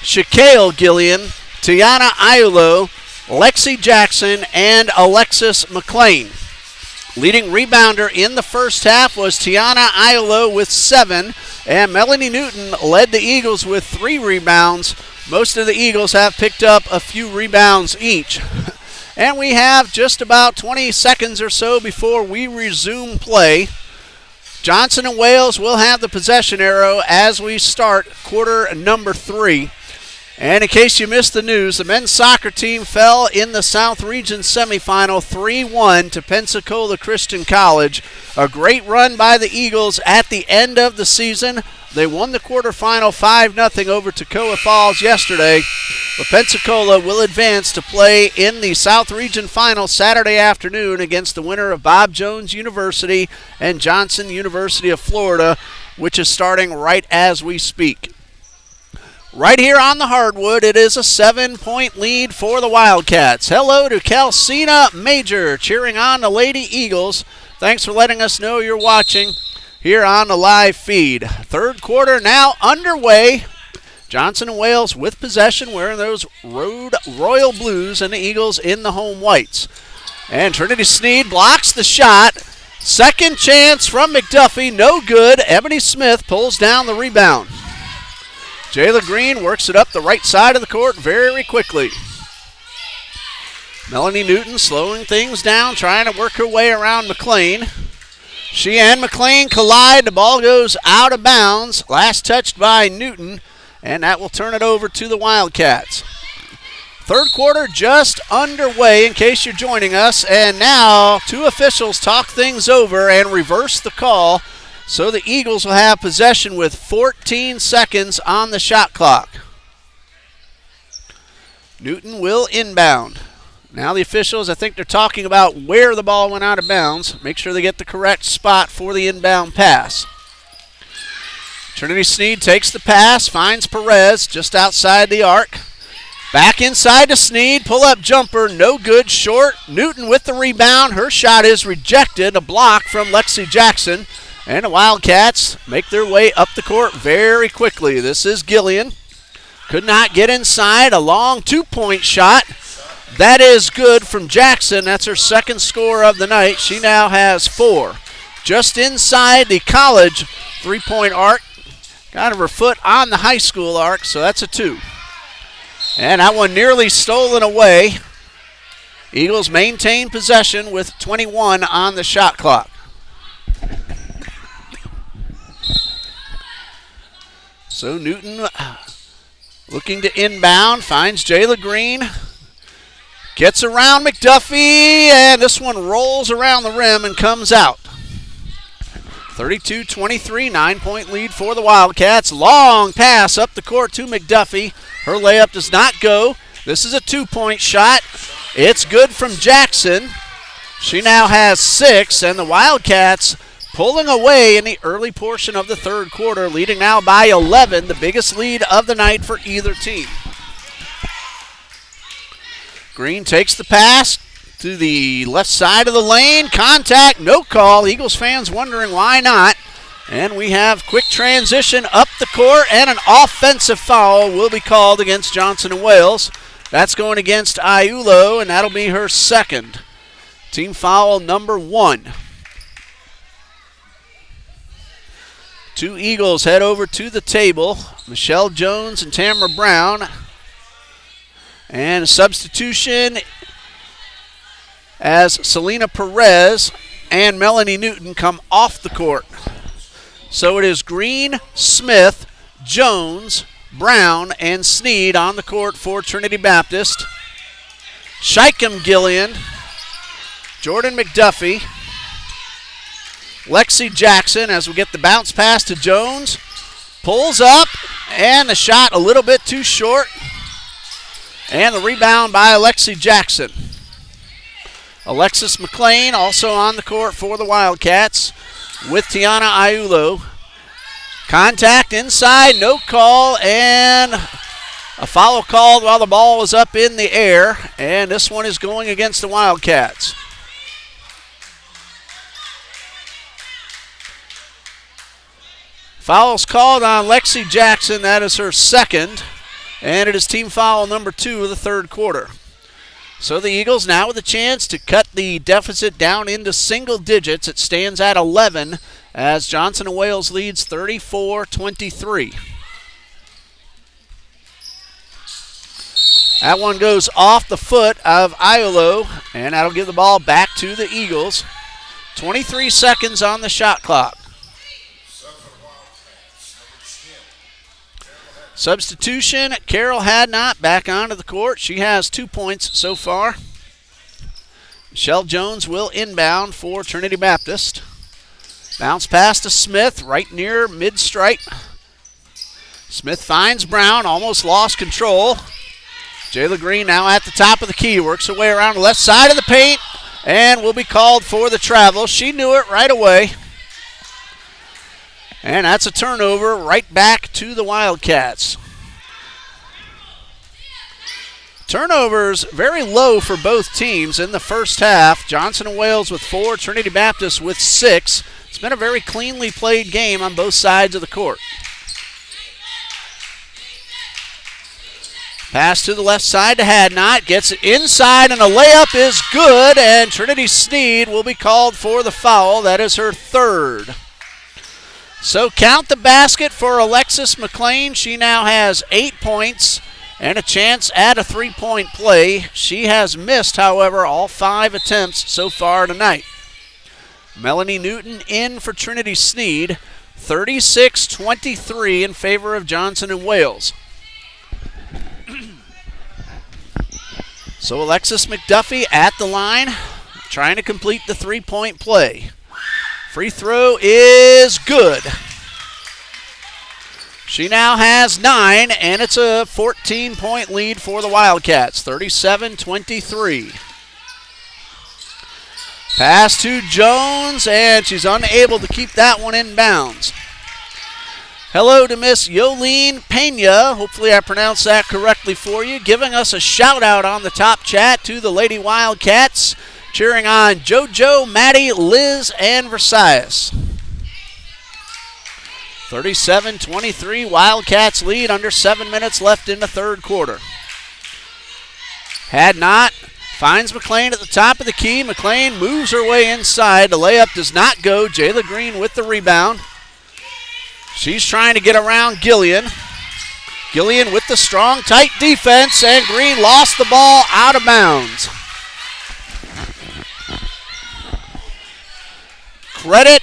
Shaquille Gillian, Tiana Iolo, Lexi Jackson, and Alexis McLean. Leading rebounder in the first half was Tiana Iolo with 7, and Melanie Newton led the Eagles with 3 rebounds. Most of the Eagles have picked up a few rebounds each. And we have just about 20 seconds or so before we resume play. Johnson and Wales will have the possession arrow as we start quarter number 3. And in case you missed the news, the men's soccer team fell in the South Region semifinal 3-1 to Pensacola Christian College. A great run by the Eagles at the end of the season. They won the quarterfinal 5-0 over Toccoa Falls yesterday. But Pensacola will advance to play in the South Region final Saturday afternoon against the winner of Bob Jones University and Johnson University of Florida, which is starting right as we speak. Right here on the hardwood, it is a 7-point lead for the Wildcats. Hello to Kelsina Major cheering on the Lady Eagles. Thanks for letting us know you're watching here on the live feed. Third quarter now underway. Johnson and Wales with possession, wearing those royal blues, and the Eagles in the home whites. And Trinity Sneed blocks the shot. Second chance from McDuffie, no good. Ebony Smith pulls down the rebound. Jayla Green works it up the right side of the court very quickly. Melanie Newton slowing things down, trying to work her way around McLean. She and McLean collide. The ball goes out of bounds. Last touched by Newton, and that will turn it over to the Wildcats. Third quarter just underway in case you're joining us, and now 2 officials talk things over and reverse the call. So the Eagles will have possession with 14 seconds on the shot clock. Newton will inbound. Now the officials, I think they're talking about where the ball went out of bounds. Make sure they get the correct spot for the inbound pass. Trinity Sneed takes the pass, finds Perez just outside the arc. Back inside to Sneed, pull-up jumper, no good, short. Newton with the rebound. Her shot is rejected, a block from Lexi Jackson. And the Wildcats make their way up the court very quickly. This is Gillian. Could not get inside. A long 2-point shot. That is good from Jackson. That's her second score of the night. She now has 4. Just inside the college 3-point arc. Got her foot on the high school arc, so that's a 2. And that one nearly stolen away. Eagles maintain possession with 21 on the shot clock. So Newton looking to inbound, finds Jayla Green, gets around McDuffie, and this one rolls around the rim and comes out. 32-23, 9-point lead for the Wildcats. Long pass up the court to McDuffie. Her layup does not go. This is a 2-point shot. It's good from Jackson. She now has 6, and the Wildcats pulling away in the early portion of the third quarter, leading now by 11, the biggest lead of the night for either team. Green takes the pass to the left side of the lane. Contact, no call. Eagles fans wondering why not. And we have quick transition up the court, and an offensive foul will be called against Johnson & Wales. That's going against Aiulo, and that'll be her second. Team foul number 1. 2 Eagles head over to the table. Michelle Jones and Tamara Brown. And a substitution as Selena Perez and Melanie Newton come off the court. So it is Green, Smith, Jones, Brown, and Sneed on the court for Trinity Baptist. Shickham Gillian, Jordan McDuffie, Lexi Jackson as we get the bounce pass to Jones. Pulls up, and the shot a little bit too short. And the rebound by Lexi Jackson. Alexis McLean also on the court for the Wildcats with Tiana Aiulo. Contact inside, no call, and a foul called while the ball was up in the air. And this one is going against the Wildcats. Foul's called on Lexi Jackson. That is her second. And it is team foul number 2 of the third quarter. So the Eagles now with a chance to cut the deficit down into single digits. It stands at 11 as Johnson & Wales leads 34-23. That one goes off the foot of Aiulo, and that'll give the ball back to the Eagles. 23 seconds on the shot clock. Substitution, Carol Hadnot back onto the court. She has 2 points so far. Michelle Jones will inbound for Trinity Baptist. Bounce pass to Smith right near mid-stripe. Smith finds Brown, almost lost control. Jayla Green now at the top of the key, works her way around the left side of the paint, and will be called for the travel. She knew it right away. And that's a turnover right back to the Wildcats. Turnovers very low for both teams in the first half. Johnson & Wales with 4, Trinity Baptist with 6. It's been a very cleanly played game on both sides of the court. Pass to the left side to Hadnot. Gets it inside, and a layup is good, and Trinity Sneed will be called for the foul. That is her third. So count the basket for Alexis McLean. She now has 8 points and a chance at a 3-point play. She has missed, however, all 5 attempts so far tonight. Melanie Newton in for Trinity Sneed. 36-23 in favor of Johnson & Wales. So Alexis McDuffie at the line, trying to complete the 3-point play. Free throw is good. She now has 9, and it's a 14-point lead for the Wildcats, 37-23. Pass to Jones, and she's unable to keep that one in bounds. Hello to Miss Yolene Pena. Hopefully I pronounced that correctly for you. Giving us a shout out on the top chat to the Lady Wildcats. Cheering on JoJo, Maddie, Liz, and Versailles. 37-23, Wildcats lead, under 7 minutes left in the third quarter. Hadnot finds McLean at the top of the key. McLean moves her way inside. The layup does not go. Jayla Green with the rebound. She's trying to get around Gillian. Gillian with the strong, tight defense, and Green lost the ball out of bounds. Credit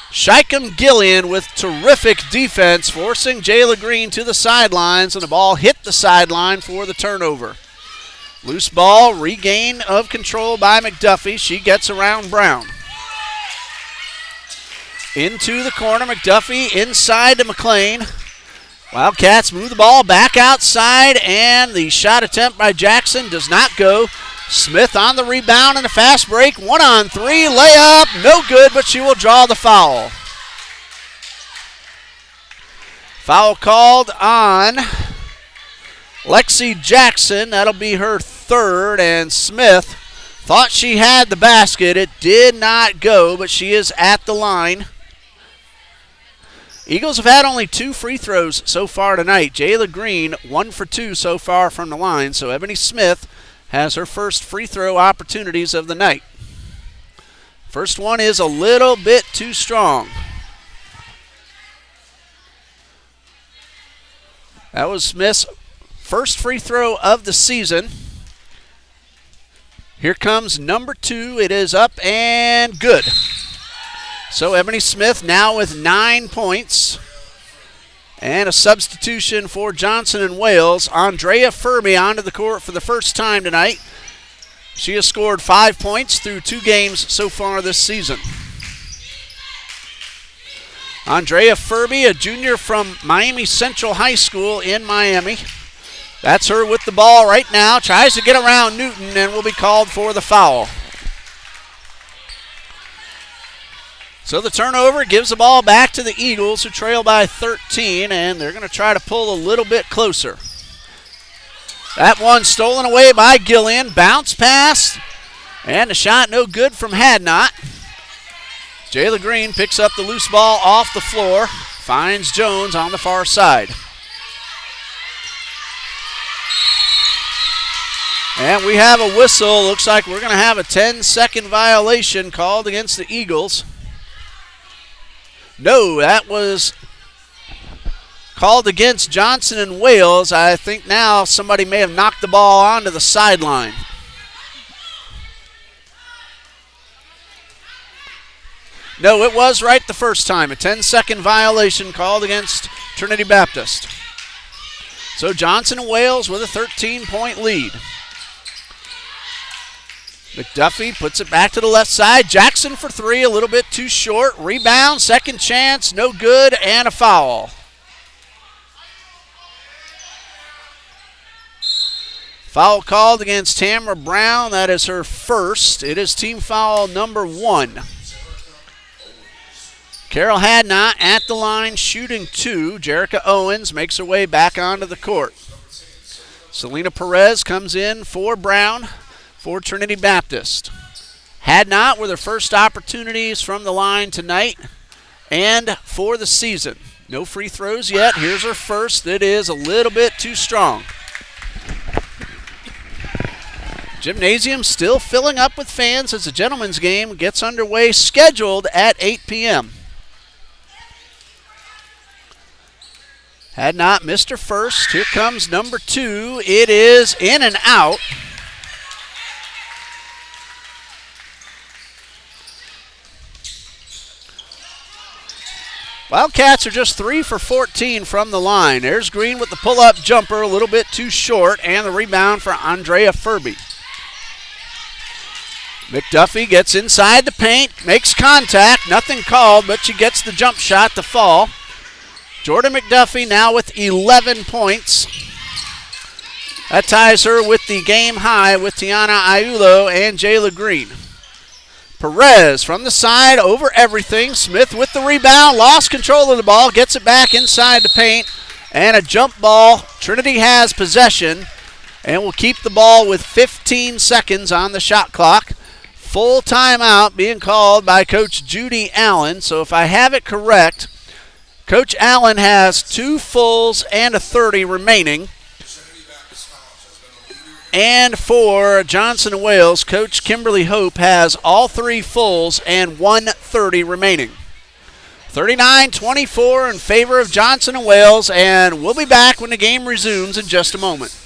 Shickham Gillian with terrific defense, forcing Jayla Green to the sidelines, and the ball hit the sideline for the turnover. Loose ball, regain of control by McDuffie. She gets around Brown. Into the corner, McDuffie inside to McLean. Wildcats move the ball back outside, and the shot attempt by Jackson does not go. Smith on the rebound and a fast break. 1-on-3, layup, no good, but she will draw the foul. Foul called on Lexi Jackson. That'll be her third, and Smith thought she had the basket. It did not go, but she is at the line. Eagles have had only 2 free throws so far tonight. Jayla Green, 1 for 2 so far from the line. So Ebony Smith has her first free throw opportunities of the night. First one is a little bit too strong. That was Smith's first free throw of the season. Here comes number 2. It is up and good. So Ebony Smith now with 9 points. And a substitution for Johnson and Wales. Andrea Furby onto the court for the first time tonight. She has scored 5 points through 2 games so far this season. Andrea Furby, a junior from Miami Central High School in Miami. That's her with the ball right now. Tries to get around Newton and will be called for the foul. So the turnover gives the ball back to the Eagles, who trail by 13, and they're going to try to pull a little bit closer. That one stolen away by Gillian. Bounce pass, and a shot no good from Hadnot. Jayla Green picks up the loose ball off the floor, finds Jones on the far side. And we have a whistle. Looks like we're going to have a 10-second violation called against the Eagles. No, that was called against Johnson and Wales. I think now somebody may have knocked the ball onto the sideline. No, it was right the first time. A 10-second violation called against Trinity Baptist. So Johnson and Wales with a 13-point lead. McDuffie puts it back to the left side. Jackson for 3, a little bit too short. Rebound, second chance, no good, and a foul. Foul called against Tamara Brown. That is her first. It is team foul number 1. Carol Hadnot at the line shooting 2. Jerica Owens makes her way back onto the court. Selena Perez comes in for Brown for Trinity Baptist. Hadnot with her first opportunities from the line tonight and for the season. No free throws yet. Here's her first. It is a little bit too strong. Gymnasium still filling up with fans as the gentlemen's game gets underway, scheduled at 8 p.m. Hadnot missed her first. Here comes number 2. It is in and out. Wildcats are just 3 for 14 from the line. There's Green with the pull-up jumper, a little bit too short, and the rebound for Andrea Furby. McDuffie gets inside the paint, makes contact, nothing called, but she gets the jump shot to fall. Jordan McDuffie now with 11 points. That ties her with the game high with Tiana Aiulo and Jayla Green. Perez from the side over everything. Smith with the rebound, lost control of the ball, gets it back inside the paint, and a jump ball. Trinity has possession and will keep the ball with 15 seconds on the shot clock. Full timeout being called by Coach Judy Allen. So if I have it correct, Coach Allen has 2 fulls and a 30 remaining. And for Johnson & Wales, Coach Kimberly Hope has all 3 fulls and 1:30 remaining. 39-24 in favor of Johnson & Wales, and we'll be back when the game resumes in just a moment.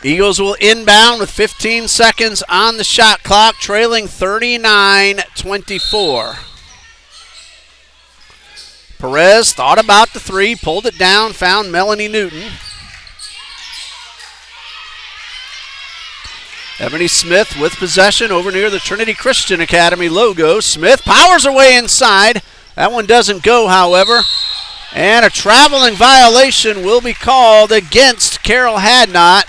Eagles will inbound with 15 seconds on the shot clock, trailing 39-24. Perez thought about the three, pulled it down, found Melanie Newton. Ebony Smith with possession over near the Trinity Christian Academy logo. Smith powers her way inside. That one doesn't go, however. And a traveling violation will be called against Carol Hadnot.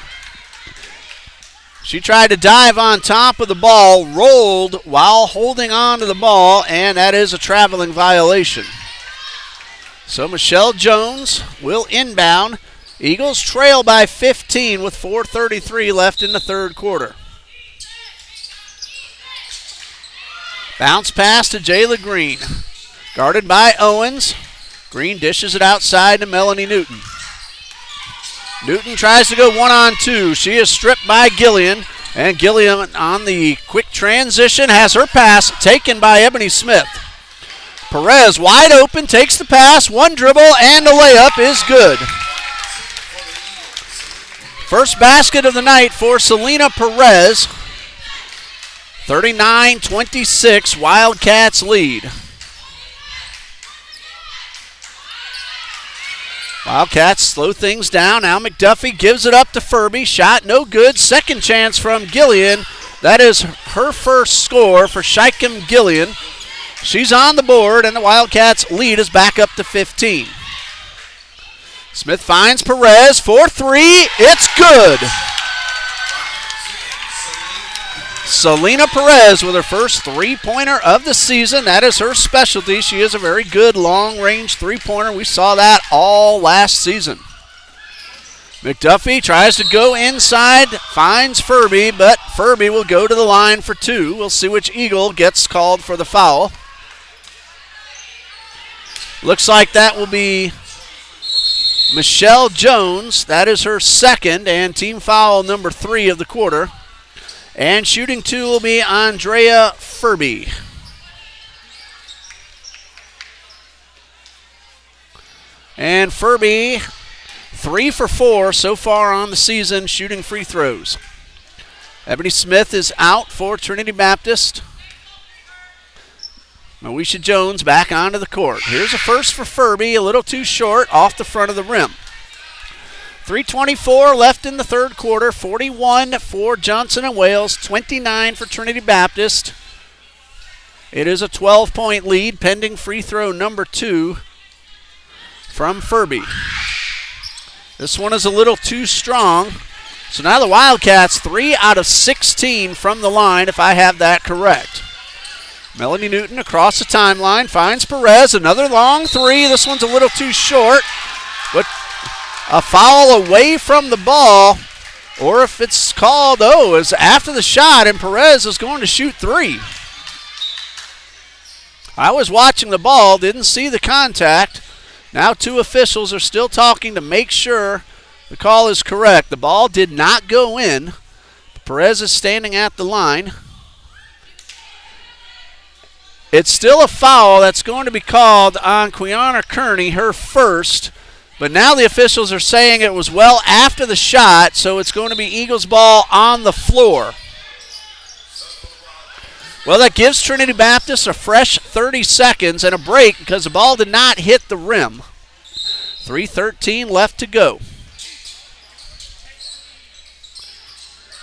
She tried to dive on top of the ball, rolled while holding on to the ball, and that is a traveling violation. So Michelle Jones will inbound. Eagles trail by 15 with 4:33 left in the third quarter. Bounce pass to Jayla Green. Guarded by Owens. Green dishes it outside to Melanie Newton. Newton tries to go 1-on-2. She is stripped by Gillian. And Gillian on the quick transition has her pass taken by Ebony Smith. Perez wide open, takes the pass, one dribble, and the layup is good. First basket of the night for Selena Perez. 39-26, Wildcats lead. Wildcats slow things down. Now McDuffie gives it up to Furby. Shot no good. Second chance from Gillian. That is her first score for Shicom Gillian. She's on the board, and the Wildcats' lead is back up to 15. Smith finds Perez for three. It's good. Selena Perez with her first three-pointer of the season. That is her specialty. She is a very good long-range three-pointer. We saw that all last season. McDuffie tries to go inside, finds Furby, but Furby will go to the line for two. We'll see which Eagle gets called for the foul. Looks like that will be Michelle Jones. That is her second and team foul number 3 of the quarter. And shooting two will be Andrea Furby. And Furby, 3 for 4 so far on the season, shooting free throws. Ebony Smith is out for Trinity Baptist. Moesha Jones back onto the court. Here's a first for Furby, a little too short, off the front of the rim. 3:24 left in the third quarter, 41 for Johnson and Wales, 29 for Trinity Baptist. It is a 12-point lead pending free throw number 2 from Furby. This one is a little too strong. So now the Wildcats 3 out of 16 from the line, if I have that correct. Melanie Newton across the timeline, finds Perez, another long three. This one's a little too short, but a foul away from the ball, or if it's called, is after the shot, and Perez is going to shoot 3. I was watching the ball, didn't see the contact. Now 2 officials are still talking to make sure the call is correct. The ball did not go in. Perez is standing at the line. It's still a foul that's going to be called on Quiana Kearney, her first. But now the officials are saying it was well after the shot, so it's going to be Eagles ball on the floor. Well, that gives Trinity Baptist a fresh 30 seconds and a break because the ball did not hit the rim. 3:13 left to go.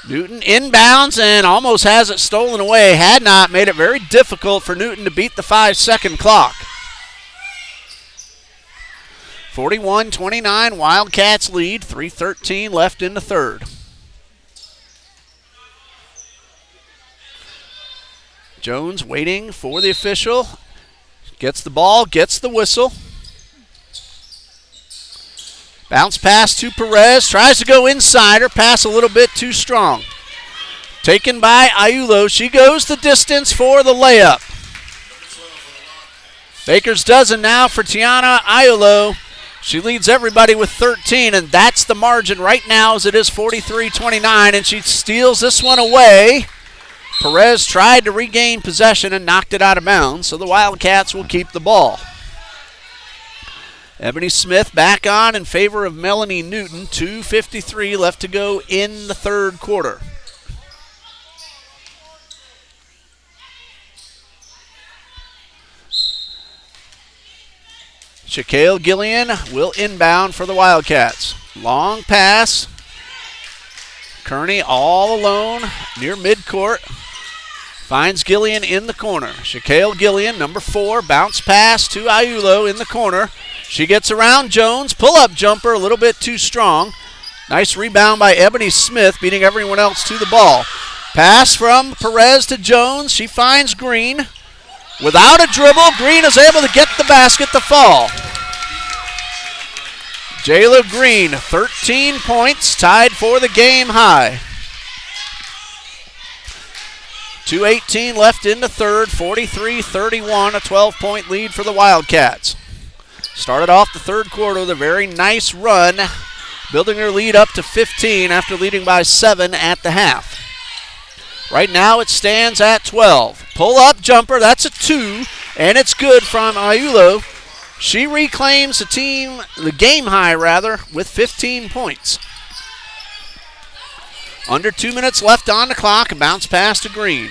Newton inbounds and almost has it stolen away. Had not made it very difficult for Newton to beat the 5-second clock. 41-29, Wildcats lead, 3:13 left in the third. Jones waiting for the official. Gets the ball, gets the whistle. Bounce pass to Perez, tries to go inside her, pass a little bit too strong. Taken by Aiulo, she goes the distance for the layup. Baker's dozen now for Tiana Aiulo. She leads everybody with 13, and that's the margin right now as it is 43-29, and she steals this one away. Perez tried to regain possession and knocked it out of bounds, so the Wildcats will keep the ball. Ebony Smith back on in favor of Melanie Newton. 2:53 left to go in the third quarter. Shaquille Gillian will inbound for the Wildcats. Long pass. Kearney all alone near midcourt. Finds Gillian in the corner. Shaquille Gillian, number 4, bounce pass to Ayulo in the corner. She gets around Jones. Pull-up jumper, a little bit too strong. Nice rebound by Ebony Smith, beating everyone else to the ball. Pass from Perez to Jones. She finds Green. Without a dribble, Green is able to get the basket to fall. Jayla Green, 13 points, tied for the game high. 2:18 left in the third, 43-31, a 12-point lead for the Wildcats. Started off the third quarter with a very nice run, building their lead up to 15 after leading by 7 at the half. Right now it stands at 12. Pull-up jumper, that's a 2, and it's good from Ayulo. She reclaims the game high with 15 points. Under 2 minutes left on the clock, a bounce pass to Green.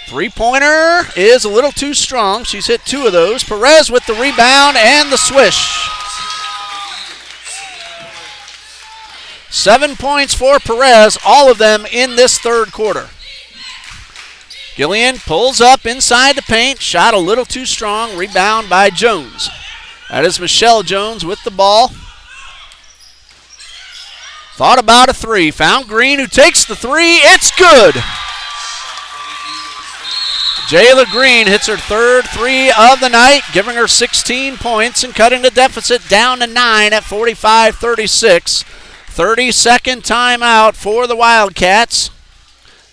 Three-pointer is a little too strong. She's hit 2 of those. Perez with the rebound and the swish. 7 points for Perez, all of them in this third quarter. Gillian pulls up inside the paint. Shot a little too strong. Rebound by Jones. That is Michelle Jones with the ball. Thought about a 3. Found Green, who takes the 3. It's good. Jayla Green hits her third 3 of the night, giving her 16 points and cutting the deficit down to 9 at 45-36. 30-second timeout for the Wildcats.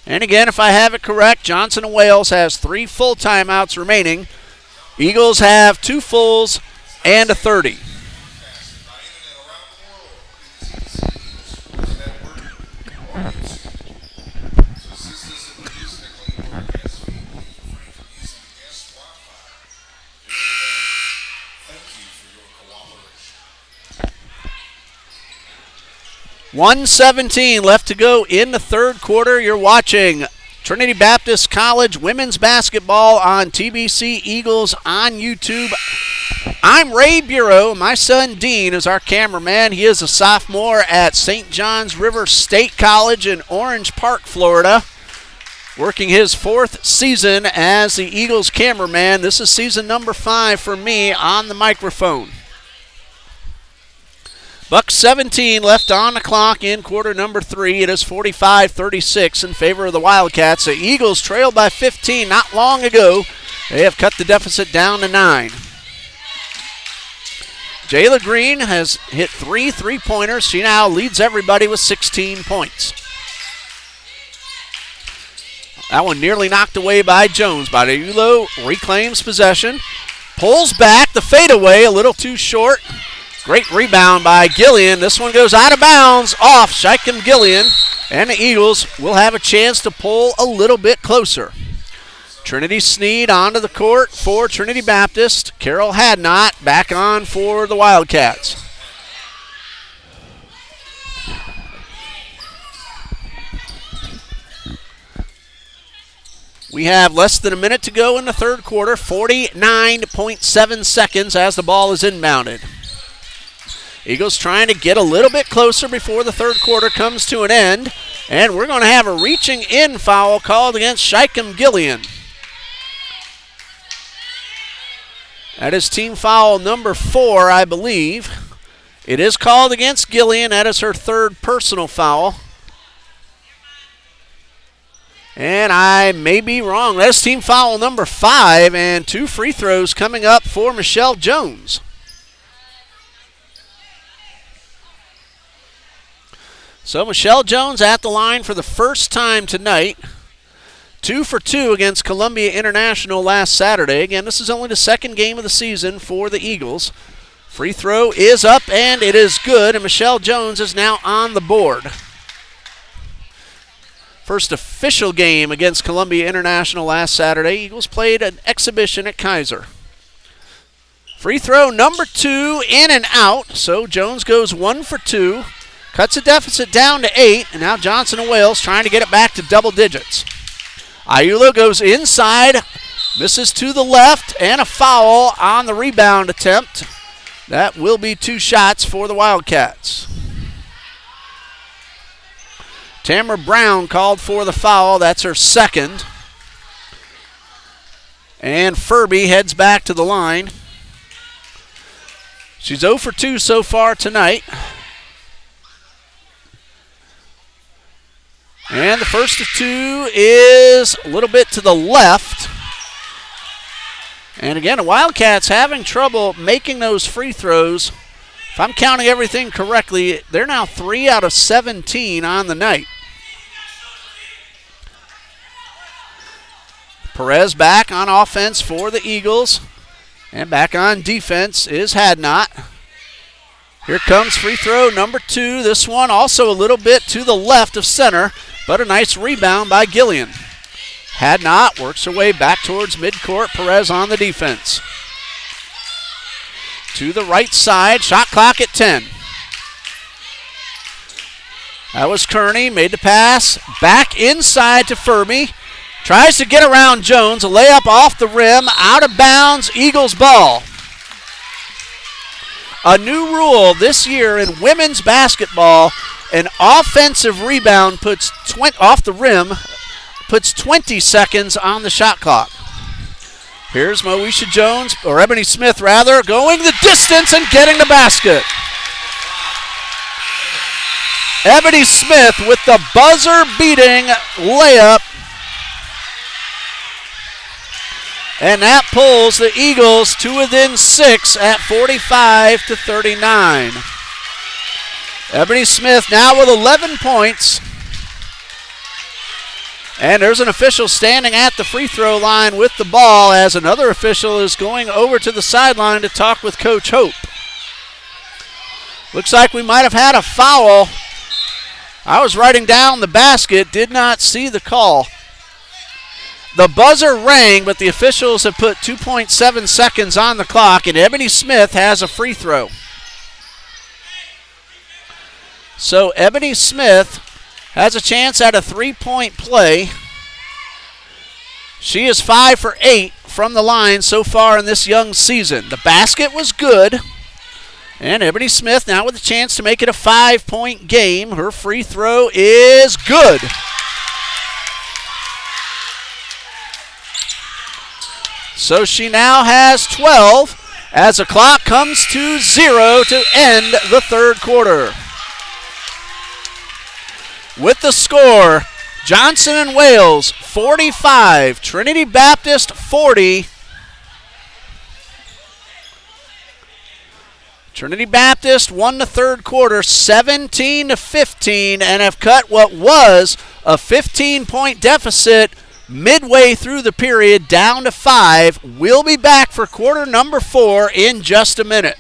And again, if I have it correct, Johnson & Wales has 3 full timeouts remaining. Eagles have 2 fulls and a 30. .117 left to go in the third quarter. You're watching Trinity Baptist College women's basketball on TBC Eagles on YouTube. I'm Ray Bureau. My son Dean is our cameraman. He is a sophomore at St. John's River State College in Orange Park, Florida, working his 4th season as the Eagles cameraman. This is season number 5 for me on the microphone. Buck 17 left on the clock in quarter number 3. It is 45-36 in favor of the Wildcats. The Eagles trailed by 15 not long ago. They have cut the deficit down to 9. Jayla Green has hit 3 3-pointers. She now leads everybody with 16 points. That one nearly knocked away by Jones. Ayulo reclaims possession. Pulls back. The fadeaway a little too short. Great rebound by Gillian. This one goes out of bounds off Shaikem Gillian. And the Eagles will have a chance to pull a little bit closer. Trinity Sneed onto the court for Trinity Baptist. Carol Hadnot back on for the Wildcats. We have less than a minute to go in the third quarter. 49.7 seconds as the ball is inbounded. Eagles trying to get a little bit closer before the third quarter comes to an end. And we're going to have a reaching in foul called against Shaikem Gillian. That is team foul number 4, I believe. It is called against Gillian. That is her 3rd personal foul. And I may be wrong. That's team foul number 5, and 2 free throws coming up for Michelle Jones. So Michelle Jones at the line for the first time tonight. 2 for 2 against Columbia International last Saturday. Again, this is only the 2nd game of the season for the Eagles. Free throw is up, and it is good, and Michelle Jones is now on the board. First official game against Columbia International last Saturday. Eagles played an exhibition at Kaiser. Free throw number 2, in and out. So Jones goes 1 for 2. Cuts the deficit down to 8. And now Johnson and Wales trying to get it back to double digits. Ayula goes inside. Misses to the left. And a foul on the rebound attempt. That will be 2 shots for the Wildcats. Tamara Brown called for the foul. That's her second. And Furby heads back to the line. She's 0 for 2 so far tonight. And the first of 2 is a little bit to the left. And again, the Wildcats having trouble making those free throws. If I'm counting everything correctly, they're now 3 out of 17 on the night. Perez back on offense for the Eagles. And back on defense is Hadnot. Here comes free throw number 2. This one also a little bit to the left of center, but a nice rebound by Gillian. Hadnot works her way back towards midcourt. Perez on the defense. To the right side, shot clock at 10. That was Kearney, made the pass, back inside to Furby. Tries to get around Jones, a layup off the rim, out of bounds, Eagles ball. A new rule this year in women's basketball, an offensive rebound off the rim puts 20 seconds on the shot clock. Here's Moesha Jones, or Ebony Smith rather, going the distance and getting the basket. Ebony Smith with the buzzer-beating layup. And that pulls the Eagles to within 6 at 45-39. Ebony Smith now with 11 points. And there's an official standing at the free throw line with the ball as another official is going over to the sideline to talk with Coach Hope. Looks like we might have had a foul. I was writing down the basket, did not see the call. The buzzer rang, but the officials have put 2.7 seconds on the clock, and Ebony Smith has a free throw. So Ebony Smith has a chance at a 3-point play. She is 5 for 8 from the line so far in this young season. The basket was good, and Ebony Smith now with a chance to make it a 5-point game. Her free throw is good. So she now has 12 as the clock comes to 0 to end the third quarter. With the score, Johnson and Wales 45, Trinity Baptist 40. Trinity Baptist won the third quarter 17-15 and have cut what was a 15-point deficit midway through the period down to 5. We'll be back for quarter number 4 in just a minute.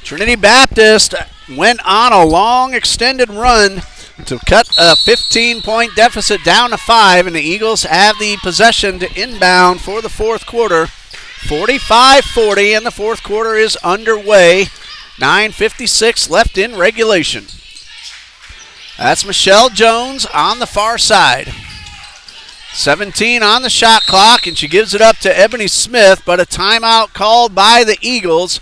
Trinity Baptist went on a long extended run to cut a 15-point deficit down to 5, and the Eagles have the possession to inbound for the fourth quarter. 45-40, and the fourth quarter is underway. 9:56 left in regulation. That's Michelle Jones on the far side. 17 on the shot clock, and she gives it up to Ebony Smith, but a timeout called by the Eagles.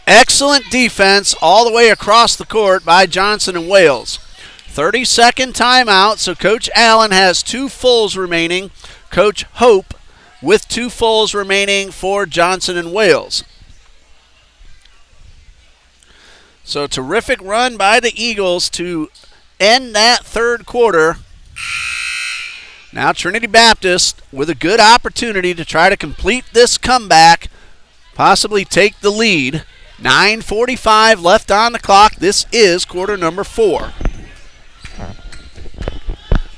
Excellent defense all the way across the court by Johnson and Wales. 30-second timeout, so Coach Allen has 2 fulls remaining. Coach Hope with 2 fulls remaining for Johnson and Wales. So terrific run by the Eagles to end that third quarter. Now Trinity Baptist with a good opportunity to try to complete this comeback, possibly take the lead. 9:45 left on the clock. This is quarter number 4.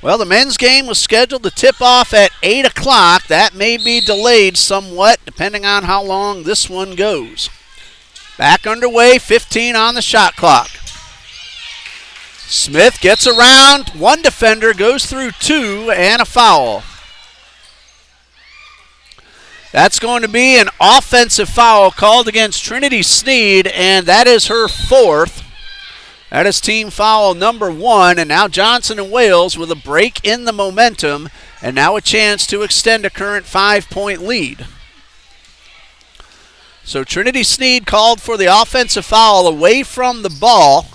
Well, the men's game was scheduled to tip off at 8 o'clock. That may be delayed somewhat depending on how long this one goes. Back underway, 15 on the shot clock. Smith gets around. 1 defender, goes through 2, and a foul. That's going to be an offensive foul called against Trinity Sneed, and that is her 4th. That is team foul number 1, and now Johnson and Wales with a break in the momentum, and now a chance to extend a current 5-point lead. So Trinity Sneed called for the offensive foul away from the ball.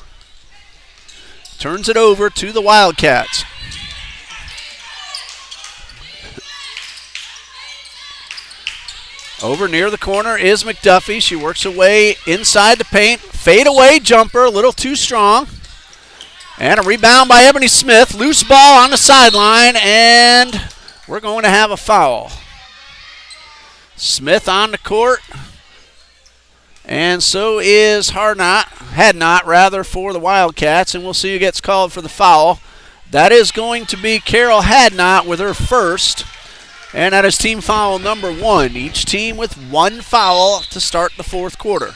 Turns it over to the Wildcats. Over near the corner is McDuffie. She works away inside the paint. Fadeaway jumper, a little too strong. And a rebound by Ebony Smith. Loose ball on the sideline, and we're going to have a foul. Smith on the court. And so is Hadnot for the Wildcats, and we'll see who gets called for the foul. That is going to be Carol Hadnot with her first. And that is team foul number 1. Each team with 1 foul to start the fourth quarter.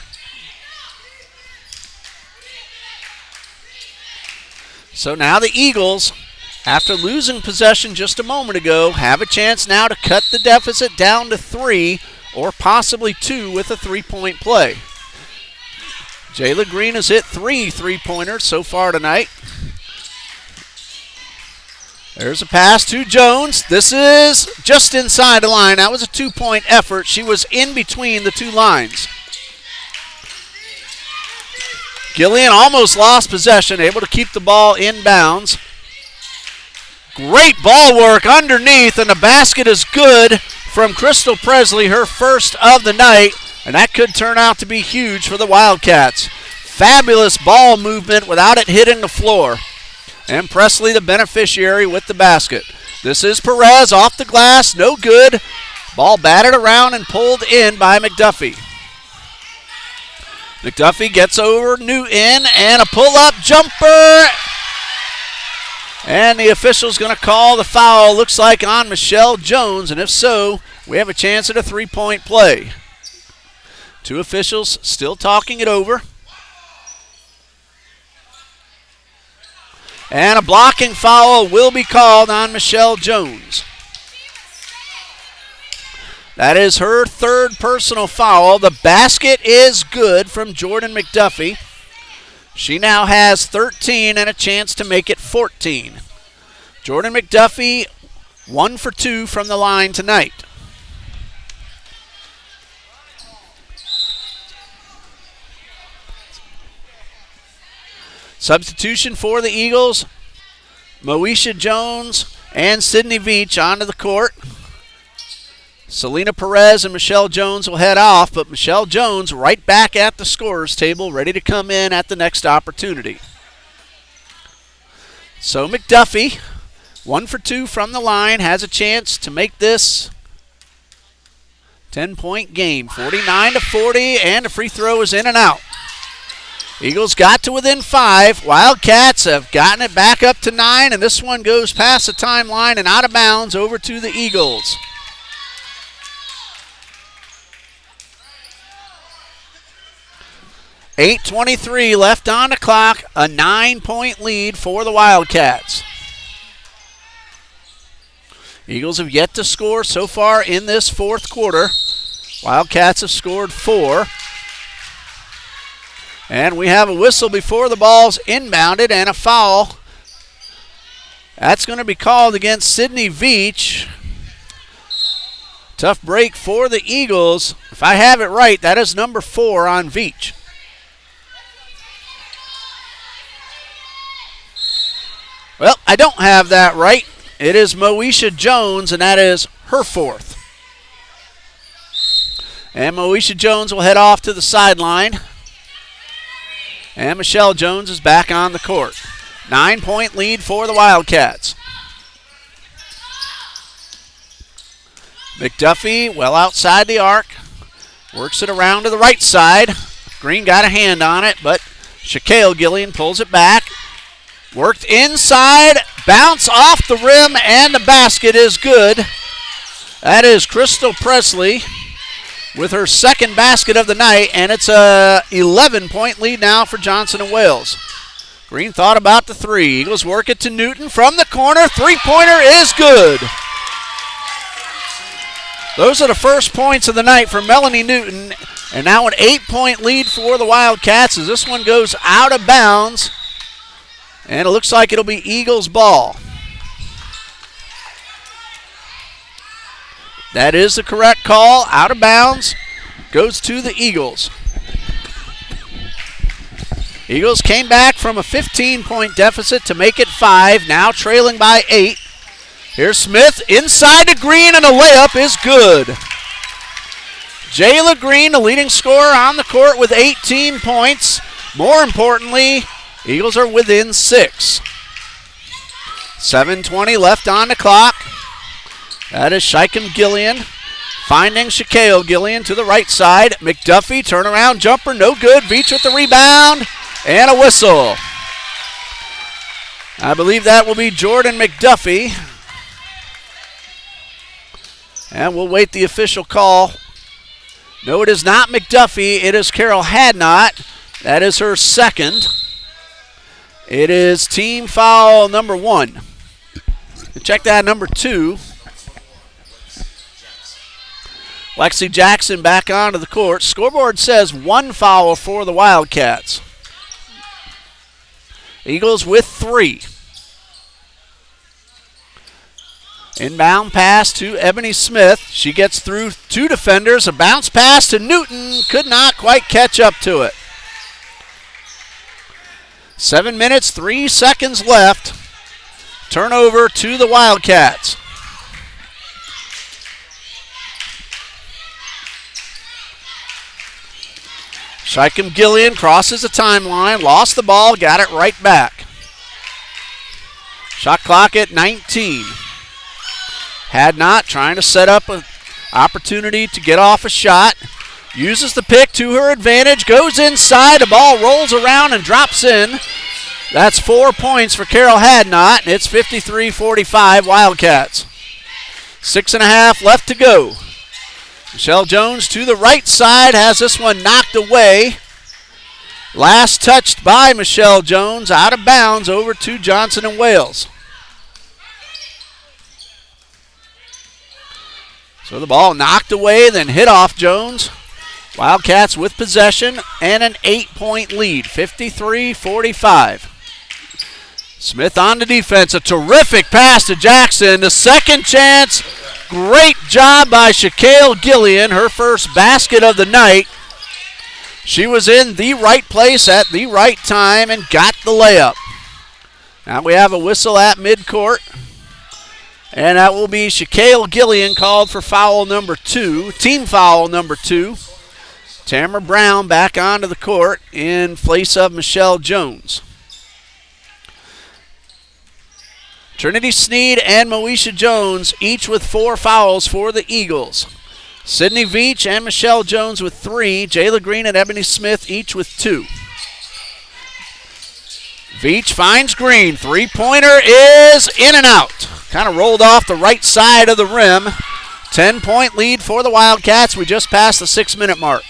So now the Eagles, after losing possession just a moment ago, have a chance now to cut the deficit down to 3 or possibly 2 with a 3-point play. Jayla Green has hit 3 3-pointers so far tonight. There's a pass to Jones. This is just inside the line. That was a 2-point effort. She was in between the 2 lines. Gillian almost lost possession, able to keep the ball in bounds. Great ball work underneath, and the basket is good from Crystal Presley, her first of the night, and that could turn out to be huge for the Wildcats. Fabulous ball movement without it hitting the floor. And Presley the beneficiary with the basket. This is Perez off the glass, no good. Ball batted around and pulled in by McDuffie. McDuffie gets over Newton, and a pull-up jumper. And the official's going to call the foul, looks like on Michelle Jones, and if so, we have a chance at a 3-point play. 2 officials still talking it over. And a blocking foul will be called on Michelle Jones. That is her 3rd personal foul. The basket is good from Jordan McDuffie. She now has 13 and a chance to make it 14. Jordan McDuffie, 1 for 2 from the line tonight. Substitution for the Eagles, Moesha Jones and Sydney Veach onto the court. Selena Perez and Michelle Jones will head off, but Michelle Jones right back at the scorer's table, ready to come in at the next opportunity. So McDuffie, 1 for 2 from the line, has a chance to make this 10-point game. 49-40, and a free throw is in and out. Eagles got to within 5. Wildcats have gotten it back up to 9, and this one goes past the timeline and out of bounds over to the Eagles. 8:23 left on the clock, a 9-point lead for the Wildcats. Eagles have yet to score so far in this fourth quarter. Wildcats have scored 4. And we have a whistle before the ball's inbounded and a foul. That's going to be called against Sydney Veach. Tough break for the Eagles. If I have it right, that is number 4 on Veach. Well, I don't have that right. It is Moesha Jones, and that is her 4th. And Moesha Jones will head off to the sideline. And Michelle Jones is back on the court. 9-point lead for the Wildcats. McDuffie well outside the arc. Works it around to the right side. Green got a hand on it, but Shaquille Gillian pulls it back. Worked inside, bounce off the rim, and the basket is good. That is Crystal Presley with her 2nd basket of the night, and it's a 11-point lead now for Johnson & Wales. Green thought about the 3. Eagles work it to Newton from the corner. 3-pointer is good. Those are the first points of the night for Melanie Newton, and now an 8-point lead for the Wildcats as this one goes out of bounds. And it looks like it'll be Eagles ball. That is the correct call. Out of bounds. Goes to the Eagles. Eagles came back from a 15-point deficit to make it 5. Now trailing by 8. Here's Smith inside to Green, and a layup is good. Jayla Green, the leading scorer on the court with 18 points. More importantly, Eagles are within 6. 7:20 left on the clock. That is Shaikem Gillian finding Shaquille Gillian to the right side. McDuffie, turnaround jumper, no good. Veach with the rebound and a whistle. I believe that will be Jordan McDuffie. And we'll wait the official call. No, it is not McDuffie. It is Carol Hadnot. That is her 2nd. It is team foul number 1. Check that, number 2. Lexi Jackson back onto the court. Scoreboard says 1 foul for the Wildcats. Eagles with 3. Inbound pass to Ebony Smith. She gets through 2 defenders. A bounce pass to Newton. Could not quite catch up to it. 7 minutes, 3 seconds left. Turnover to the Wildcats. Shaikem Gillian crosses the timeline, lost the ball, got it right back. Shot clock at 19. Hadnot trying to set up an opportunity to get off a shot. Uses the pick to her advantage, goes inside, the ball rolls around and drops in. That's 4 points for Carol Hadnot, and it's 53-45 Wildcats. 6.5 left to go. Michelle Jones to the right side has this one knocked away. Last touched by Michelle Jones, out of bounds over to Johnson & Wales. So the ball knocked away, then hit off Jones. Wildcats with possession and an 8-point lead, 53-45. Smith on the defense, a terrific pass to Jackson. The second chance, great job by Shaquille Gillian, her first basket of the night. She was in the right place at the right time and got the layup. Now we have a whistle at midcourt. And that will be Shaquille Gillian called for foul number 2, team foul number 2. Tamara Brown back onto the court in place of Michelle Jones. Trinity Sneed and Moesha Jones, each with 4 fouls for the Eagles. Sydney Veach and Michelle Jones with 3. Jayla Green and Ebony Smith each with 2. Veach finds Green. 3-pointer is in and out. Kind of rolled off the right side of the rim. 10-point lead for the Wildcats. We just passed the 6-minute mark.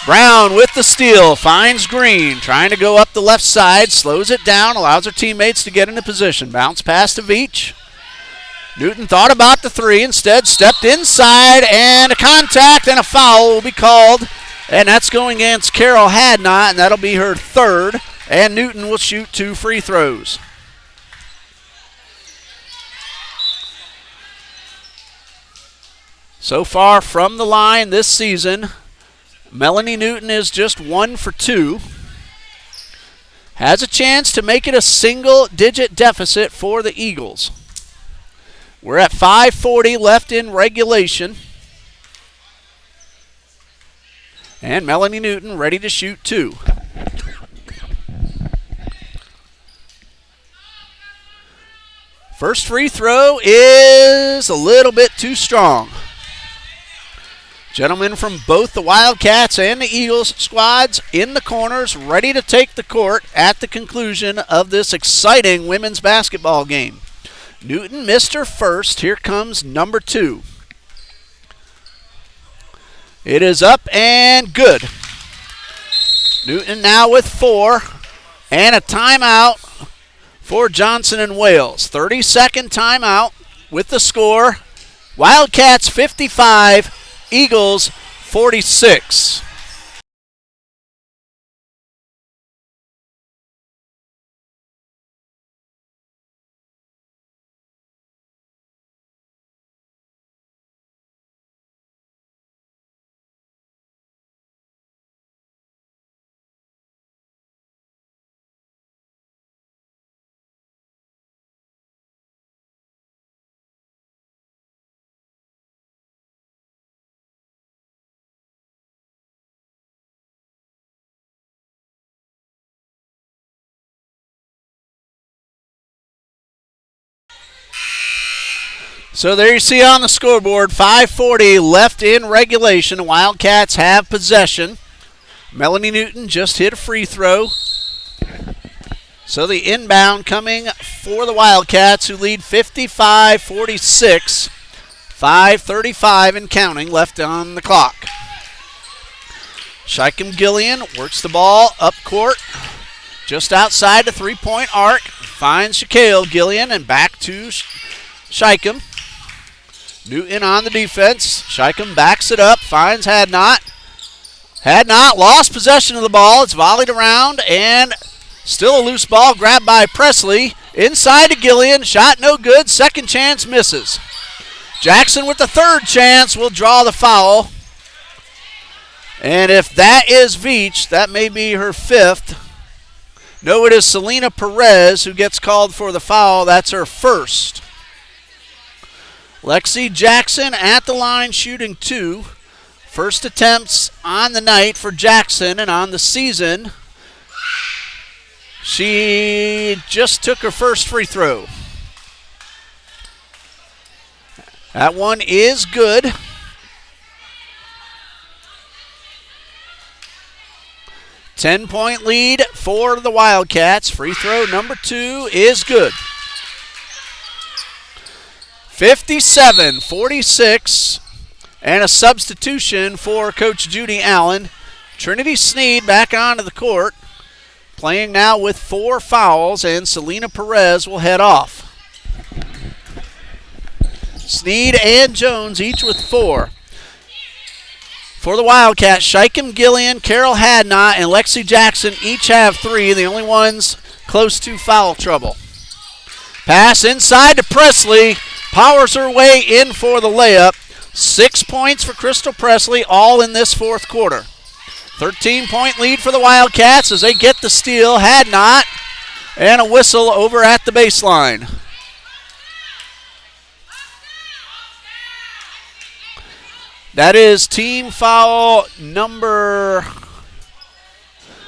Brown with the steal, finds Green, trying to go up the left side, slows it down, allows her teammates to get into position. Bounce pass to Veach. Newton thought about the three, instead stepped inside, and a contact and a foul will be called. And that's going against Carol Hadnot, and that'll be her third. And Newton will shoot 2 free throws. So far from the line this season, Melanie Newton is just 1 for 2. Has a chance to make it a single-digit deficit for the Eagles. We're at 5:40 left in regulation. And Melanie Newton ready to shoot 2. First free throw is a little bit too strong. Gentlemen from both the Wildcats and the Eagles squads in the corners, ready to take the court at the conclusion of this exciting women's basketball game. Newton missed her first. Here comes number 2. It is up and good. Newton now with 4 and a timeout for Johnson and Wales. 30-second timeout with the score. Wildcats 55. Eagles 46. So there you see on the scoreboard, 5:40 left in regulation. The Wildcats have possession. Melanie Newton just hit a free throw. So the inbound coming for the Wildcats, who lead 55-46. 5:35 and counting left on the clock. Shicum Gillian works the ball up court, just outside the three-point arc. Finds Shaquille Gillian and back to Shicum. Newton on the defense. Shicum backs it up, finds Hadnot. Hadnot lost possession of the ball. It's volleyed around and still a loose ball grabbed by Presley. Inside to Gillian. Shot no good. Second chance misses. Jackson with the third chance will draw the foul. And if that is Veach, that may be her 5th. No, it is Selena Perez who gets called for the foul. That's her 1st. Lexi Jackson at the line shooting 2. First attempts on the night for Jackson, and on the season, she just took her first free throw. That one is good. Ten-point lead for the Wildcats. Free throw number 2 is good. 57-46, and a substitution for Coach Judy Allen. Trinity Sneed back onto the court, playing now with 4 fouls, and Selena Perez will head off. Sneed and Jones each with 4. For the Wildcats, Shicum Gillian, Carol Hadnot, and Lexi Jackson each have 3, the only ones close to foul trouble. Pass inside to Presley. Powers her way in for the layup. 6 points for Crystal Presley, all in this fourth quarter. 13-point lead for the Wildcats as they get the steal. Hadnot, and a whistle over at the baseline. That is team foul number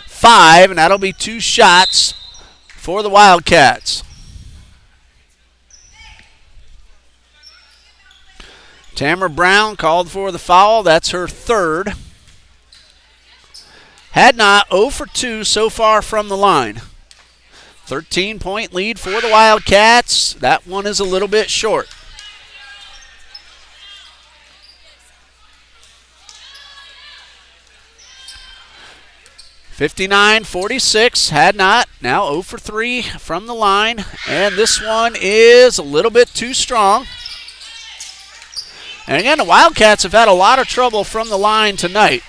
5, and that'll be 2 shots for the Wildcats. Tamara Brown called for the foul. That's her 3rd. Hadnot 0 for 2 so far from the line. 13-point lead for the Wildcats. That one is a little bit short. 59-46, had not. Now 0 for 3 from the line. And this one is a little bit too strong. And again, the Wildcats have had a lot of trouble from the line tonight.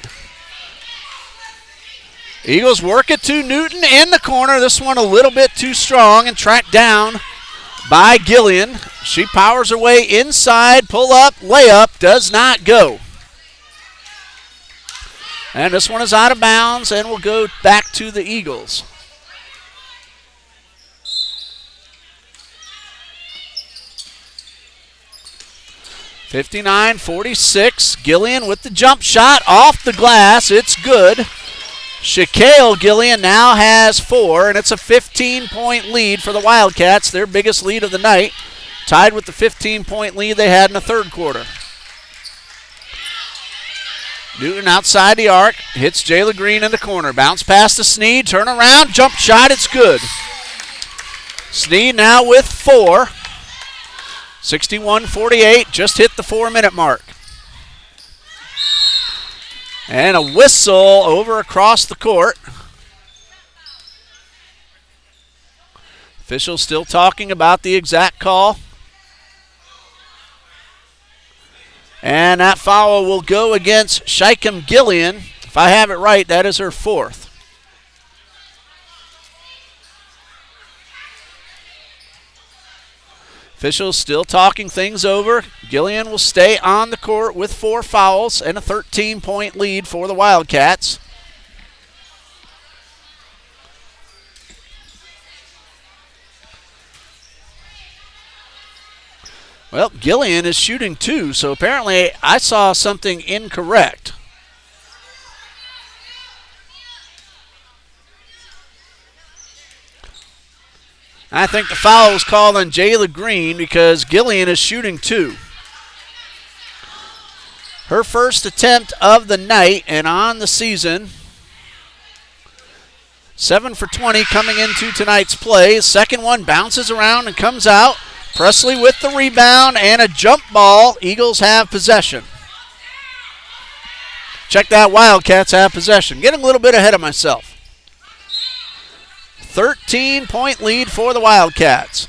Eagles work it to Newton in the corner. This one a little bit too strong and tracked down by Gillian. She powers her way inside, pull up, layup, does not go. And this one is out of bounds and will go back to the Eagles. (59-46). Gillian with the jump shot off the glass. It's good. Shaquille Gillian now has 4, and it's a 15-point lead for the Wildcats, their biggest lead of the night, tied with the 15-point lead they had in the third quarter. Newton outside the arc, hits Jayla Green in the corner. Bounce pass to Sneed, turn around, jump shot, it's good. Sneed now with 4. 61-48, just hit the 4-minute mark. And a whistle over across the court. Officials still talking about the exact call. And that foul will go against Shaikem Gillian. If I have it right, that is her 4th. Officials still talking things over. Gillian will stay on the court with 4 fouls and a 13-point lead for the Wildcats. Well, Gillian is shooting 2, so apparently I saw something incorrect. I think the foul was called on Jayla Green because Gillian is shooting 2. Her first attempt of the night and on the season. 7 for 20 coming into tonight's play. Second one bounces around and comes out. Presley with the rebound and a jump ball. Eagles have possession. Check that, Wildcats have possession. Getting a little bit ahead of myself. 13-point lead for the Wildcats.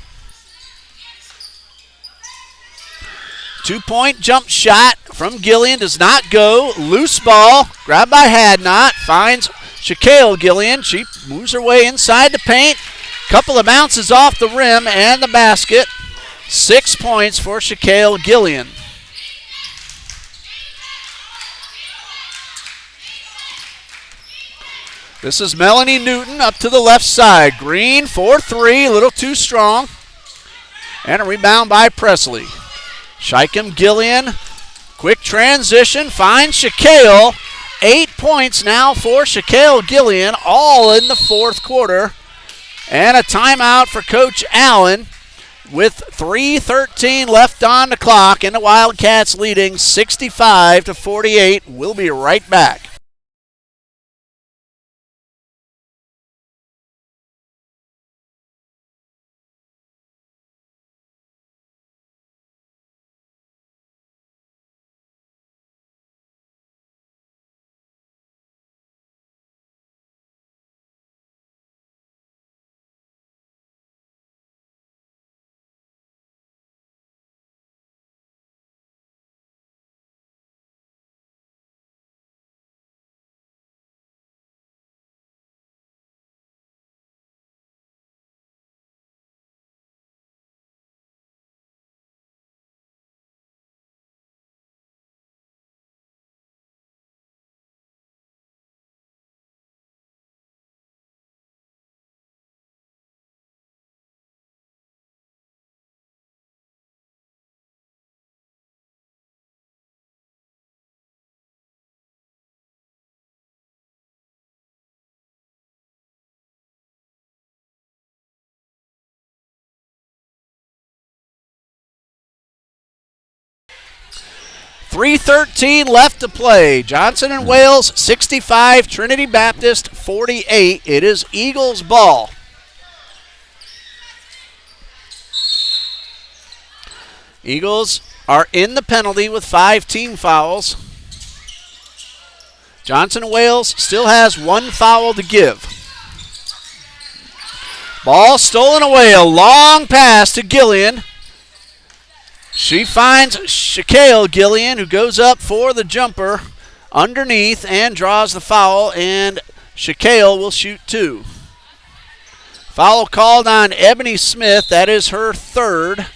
2-point jump shot from Gillian does not go. Loose ball, grabbed by Hadnot, finds Shaquille Gillian. She moves her way inside the paint. Couple of bounces off the rim and the basket. 6 points for Shaquille Gillian. This is Melanie Newton up to the left side. Green for 3, a little too strong. And a rebound by Presley. Shaikem Gillian, quick transition, finds Shaquille. 8 points now for Shaquille Gillian, all in the fourth quarter. And a timeout for Coach Allen with 3:13 left on the clock, and the Wildcats leading 65-48. We'll be right back. .313 left to play. Johnson and Wales 65, Trinity Baptist 48. It is Eagles ball. Eagles are in the penalty with 5 team fouls. Johnson Wales still has one foul to give. Ball stolen away. A long pass to Gillian. She finds Shaquille Gillian, who goes up for the jumper underneath and draws the foul, and Shaquille will shoot two. Foul called on Ebony Smith. That is her third.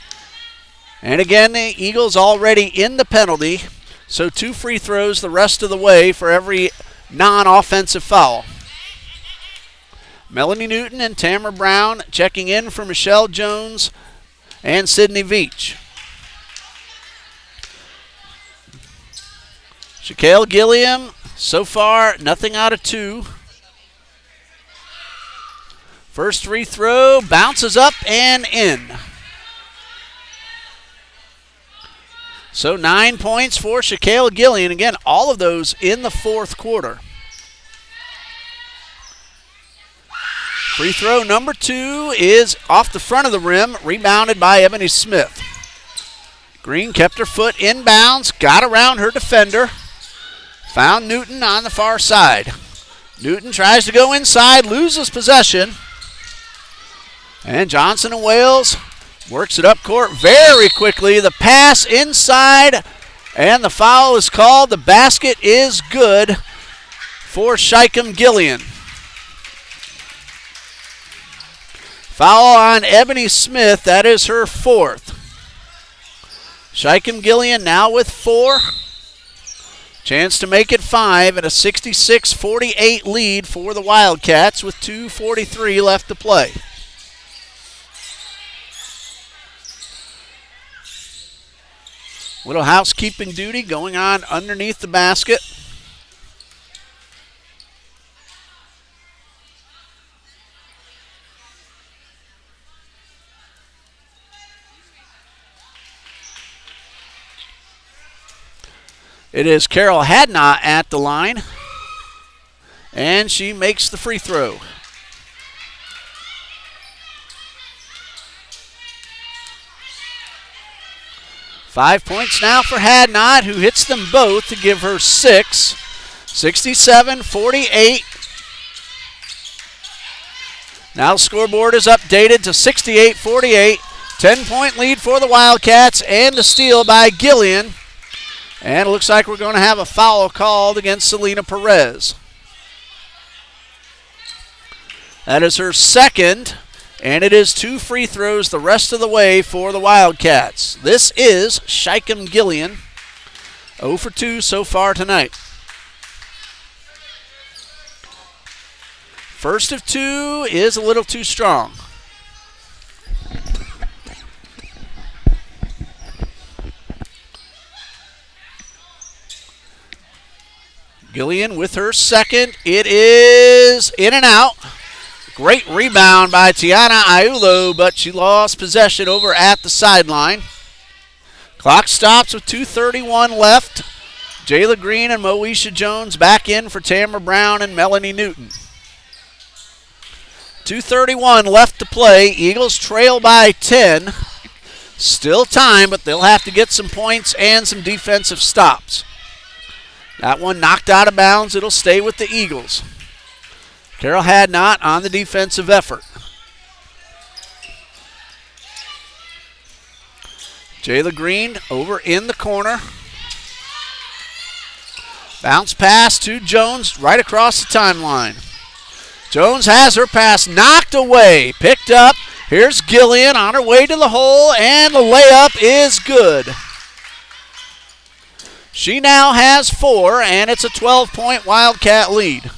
And again, the Eagles already in the penalty, so 2 free throws the rest of the way for every non-offensive foul. Melanie Newton and Tamara Brown checking in for Michelle Jones and Sydney Veach. Shaquille Gilliam, so far nothing out of 2. First free throw bounces up and in. So 9 points for Shaquille Gillian. Again, all of those in the fourth quarter. Free throw number 2 is off the front of the rim, rebounded by Ebony Smith. Green kept her foot inbounds, got around her defender, found Newton on the far side. Newton tries to go inside, loses possession. And Johnson and Wales works it up court very quickly. The pass inside, and the foul is called. The basket is good for Shicum Gillian. Foul on Ebony Smith. That is her fourth. Shicum Gillian now with 4. Chance to make it 5 and a 66-48 lead for the Wildcats with 2:43 left to play. Little housekeeping duty going on underneath the basket. It is Carol Hadnot at the line, and she makes the free throw. Five points now for Hadnot, who hits them both to give her 6. 67-48. Now the scoreboard is updated to 68-48. 10-point lead for the Wildcats and a steal by Gillian. And it looks like we're going to have a foul called against Selena Perez. That is her second, and it is 2 free throws the rest of the way for the Wildcats. This is Shicum Gillian, 0 for 2 so far tonight. First of 2 is a little too strong. Gillian with her second. It is in and out. Great rebound by Tiana Aiulo, but she lost possession over at the sideline. Clock stops with 2:31 left. Jayla Green and Moesha Jones back in for Tamara Brown and Melanie Newton. 2:31 left to play. Eagles trail by 10. Still time, but they'll have to get some points and some defensive stops. That one knocked out of bounds. It'll stay with the Eagles. Carol Hadnot on the defensive effort. Jayla Green over in the corner. Bounce pass to Jones right across the timeline. Jones has her pass knocked away. Picked up. Here's Gillian on her way to the hole, and the layup is good. She now has 4, and it's a 12-point Wildcat lead.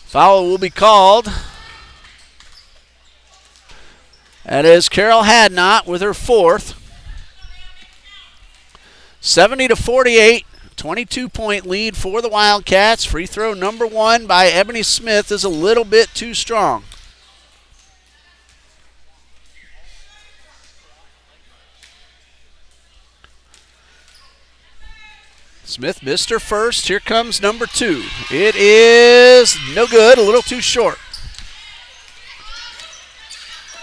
Foul will be called. That is Carol Hadnot with her 4th. 70-48. 22-point lead for the Wildcats. Free throw number 1 by Ebony Smith is a little bit too strong. Smith missed her first. Here comes number 2. It is no good, a little too short.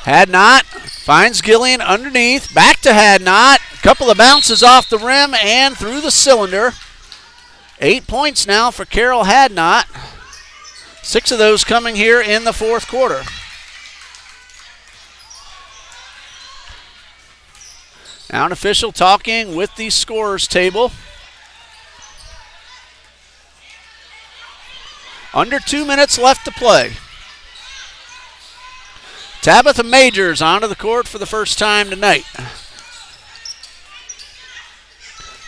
Had not. Finds Gillian underneath. Back to Had not. A couple of bounces off the rim and through the cylinder. 8 points now for Carol Had not. 6 of those coming here in the fourth quarter. Now an official talking with the scorers table. Under 2 minutes left to play. Tabitha Majors onto the court for the first time tonight.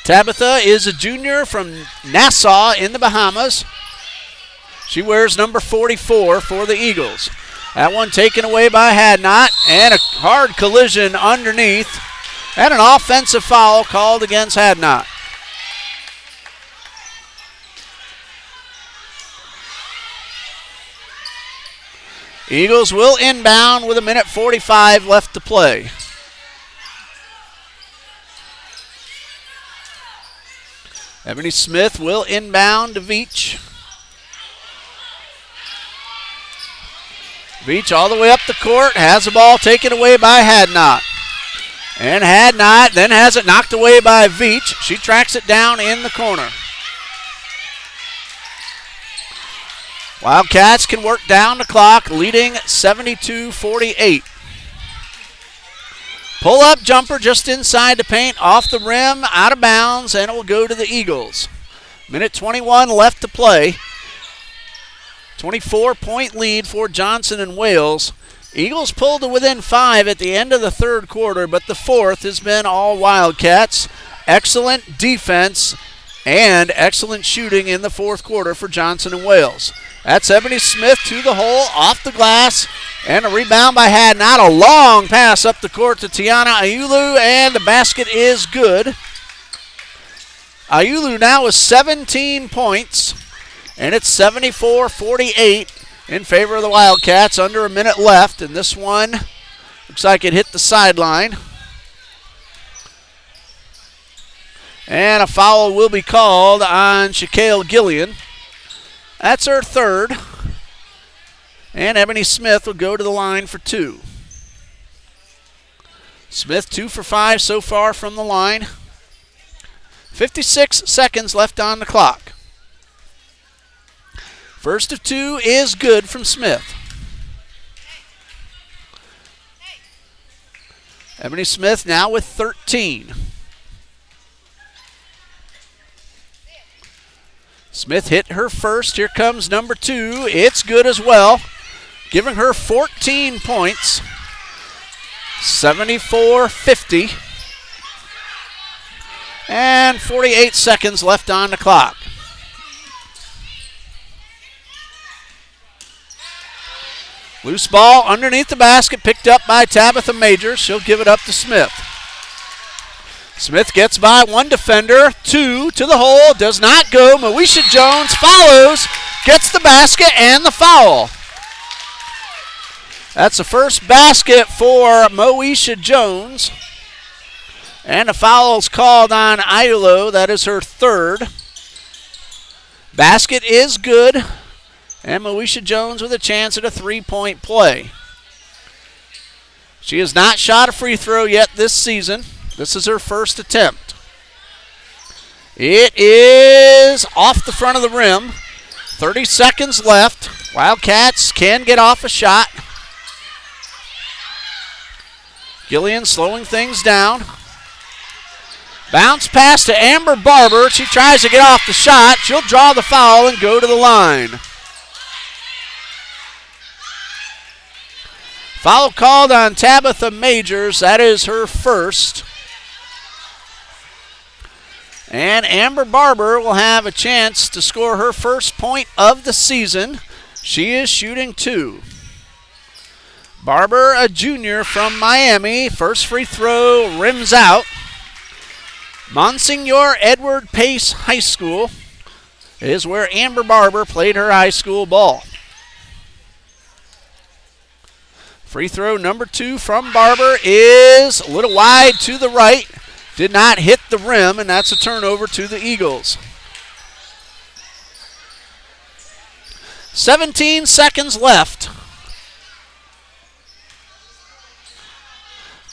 Tabitha is a junior from Nassau in the Bahamas. She wears number 44 for the Eagles. That one taken away by Hadnot, and a hard collision underneath, and an offensive foul called against Hadnot. Eagles will inbound with 1:45 left to play. Ebony Smith will inbound to Veach. Veach all the way up the court, has the ball taken away by Hadnot. And Hadnot then has it knocked away by Veach. She tracks it down in the corner. Wildcats can work down the clock, leading 72-48. Pull-up jumper just inside the paint, off the rim, out of bounds, and it will go to the Eagles. 1:21 left to play. 24-point lead for Johnson and Wales. Eagles pulled to within 5 at the end of the third quarter, but the fourth has been all Wildcats. Excellent defense and excellent shooting in the fourth quarter for Johnson and Wales. That's Ebony Smith to the hole, off the glass, and a rebound by Hadnot. A long pass up the court to Tiana Ayulu, and the basket is good. Ayulu now with 17 points, and it's 74-48 in favor of the Wildcats. Under a minute left, and this one looks like it hit the sideline. And a foul will be called on Shaquille Gillian. That's her third. And Ebony Smith will go to the line for 2. Smith 2 for 5 so far from the line. 56 seconds left on the clock. First of 2 is good from Smith. Ebony Smith now with 13. Smith hit her first. Here comes number 2. It's good as well, giving her 14 points. 74-50. And 48 seconds left on the clock. Loose ball underneath the basket, picked up by Tabitha Majors. She'll give it up to Smith. Smith gets by one defender, 2 to the hole, does not go. Moesha Jones follows, gets the basket and the foul. That's the first basket for Moesha Jones. And a foul is called on Ayulo. That is her third. Basket is good. And Moesha Jones with a chance at a 3-point play. She has not shot a free throw yet this season. This is her first attempt. It is off the front of the rim. 30 seconds left. Wildcats can get off a shot. Gillian slowing things down. Bounce pass to Amber Barber. She tries to get off the shot. She'll draw the foul and go to the line. Foul called on Tabitha Majors. That is her first. And Amber Barber will have a chance to score her first point of the season. She is shooting 2. Barber, a junior from Miami. First free throw rims out. Monsignor Edward Pace High School is where Amber Barber played her high school ball. Free throw number 2 from Barber is a little wide to the right. Did not hit the rim, and that's a turnover to the Eagles. 17 seconds left.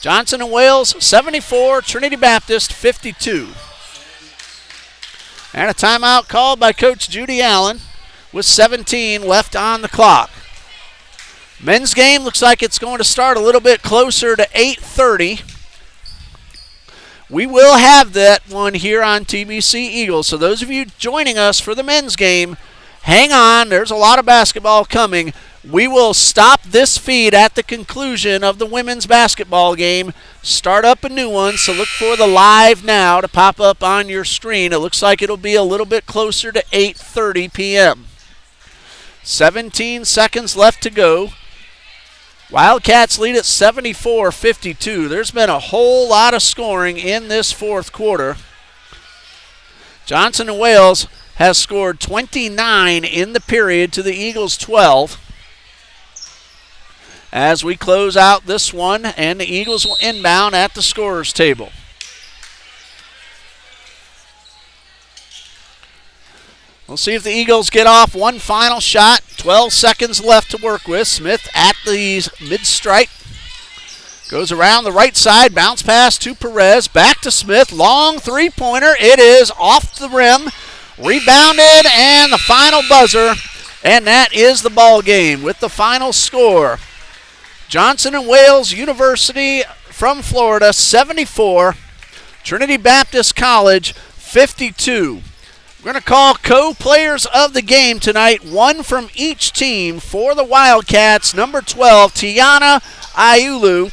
Johnson and Wales 74, Trinity Baptist 52. And a timeout called by Coach Judy Allen with 17 left on the clock. Men's game looks like it's going to start a little bit closer to 8:30. We will have that one here on TBC Eagles. So those of you joining us for the men's game, hang on. There's a lot of basketball coming. We will stop this feed at the conclusion of the women's basketball game, start up a new one, so look for the live now to pop up on your screen. It looks like it'll be a little bit closer to 8:30 p.m. 17 seconds left to go. Wildcats lead at 74-52. There's been a whole lot of scoring in this fourth quarter. Johnson and Wales has scored 29 in the period to the Eagles' 12. As we close out this one, and the Eagles will inbound at the scorer's table. We'll see if the Eagles get off one final shot. 12 seconds left to work with. Smith at the mid-stripe. Goes around the right side. Bounce pass to Perez. Back to Smith. Long three-pointer. It is off the rim. Rebounded, and the final buzzer. And that is the ball game with the final score. Johnson and Wales University from Florida, 74. Trinity Baptist College, 52. We're going to call co-players of the game tonight, one from each team. For the Wildcats, number 12, Tiana Iulu,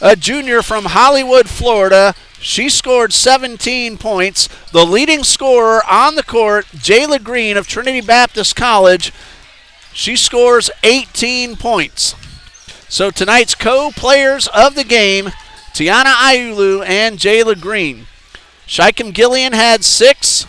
a junior from Hollywood, Florida. She scored 17 points. The leading scorer on the court, Jayla Green of Trinity Baptist College. She scores 18 points. So tonight's co-players of the game, Tiana Iulu and Jayla Green. Shikem Gillian had 6.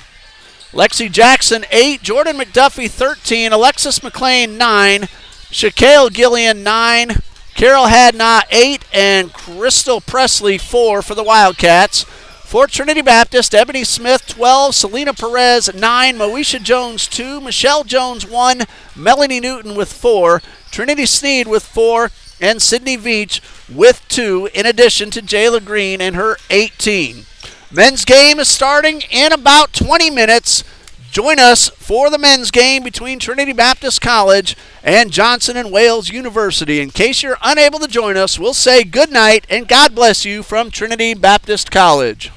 Lexi Jackson, 8. Jordan McDuffie, 13. Alexis McLean, 9. Shaquille Gillian, 9. Carol Hadnot, 8. And Crystal Presley, 4 for the Wildcats. For Trinity Baptist, Ebony Smith, 12. Selena Perez, 9. Moesha Jones, 2. Michelle Jones, 1. Melanie Newton with 4. Trinity Sneed with 4. And Sydney Veach with 2, in addition to Jayla Green and her 18. Men's game is starting in about 20 minutes. Join us for the men's game between Trinity Baptist College and Johnson and Wales University. In case you're unable to join us, we'll say good night and God bless you from Trinity Baptist College.